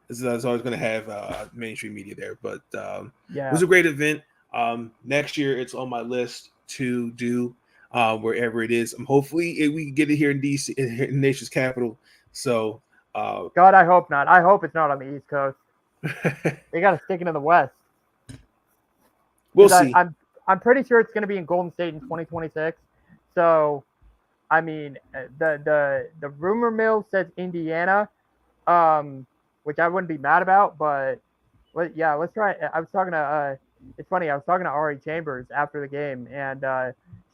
it's always going to have mainstream media there. But it was a great event. Next year, it's on my list to do wherever it is. Hopefully, we get it here in DC, in the nation's capital. So. God, I hope not. I hope it's not on the East Coast. They got to stick it in the West. We'll see. I'm pretty sure it's going to be in Golden State in 2026. So, I mean, the rumor mill says Indiana, which I wouldn't be mad about. But yeah, let's try. I was talking to. It's funny. I was talking to Ari Chambers after the game, and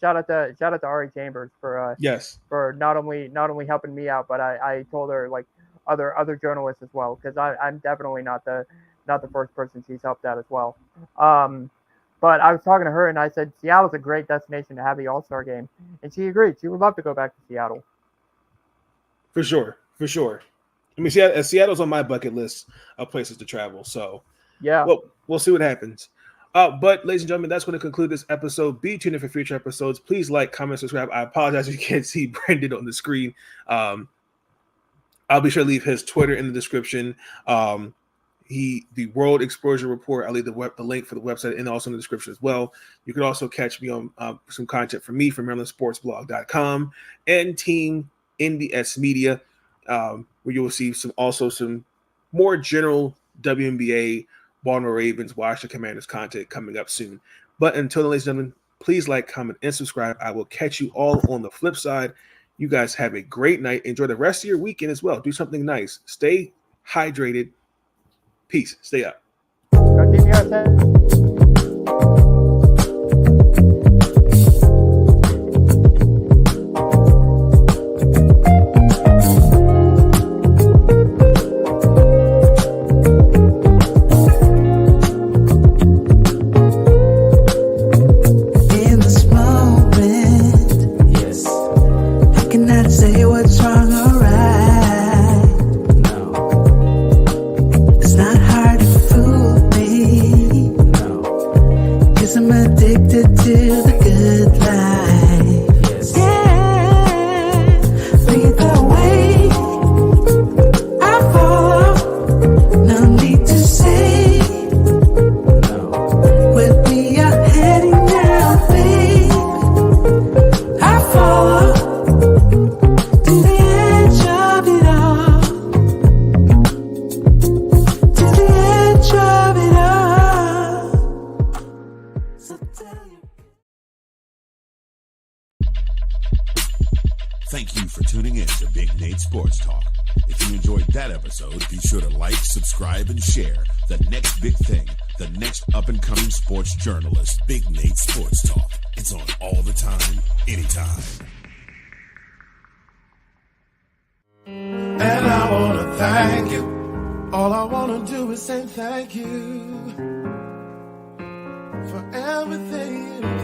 shout out to Ari Chambers for for not only helping me out, but I told her, like, other journalists as well, because I'm definitely not the first person she's helped out as well. But I was talking to her and I said Seattle's a great destination to have the All-Star game, and she agreed. She would love to go back to Seattle. For sure. I mean, Seattle's on my bucket list of places to travel. So yeah, well, we'll see what happens. But ladies and gentlemen, that's going to conclude this episode. Be tuned in for future episodes. Please like, comment, subscribe. I apologize if you can't see Brenden on the screen. I'll be sure to leave his Twitter in the description. The World Exposure Report, I'll leave the link for the website and also in the description as well. You can also catch me on some content from me from MarylandSportsBlog.com and Team NBS Media, where you will see some more general WNBA, Baltimore Ravens, Washington Commanders content coming up soon. But until then, ladies and gentlemen, please like, comment, and subscribe. I will catch you all on the flip side. You guys have a great night. Enjoy the rest of your weekend as well. Do something nice. Stay hydrated. Peace. Stay up. Go Team USA. to Big Nate Sports Talk. If you enjoyed that episode, be sure to like, subscribe, and share the next big thing, the next up-and-coming sports journalist, Big Nate Sports Talk. It's on all the time, anytime. And I want to thank you. All I want to do is say thank you for everything.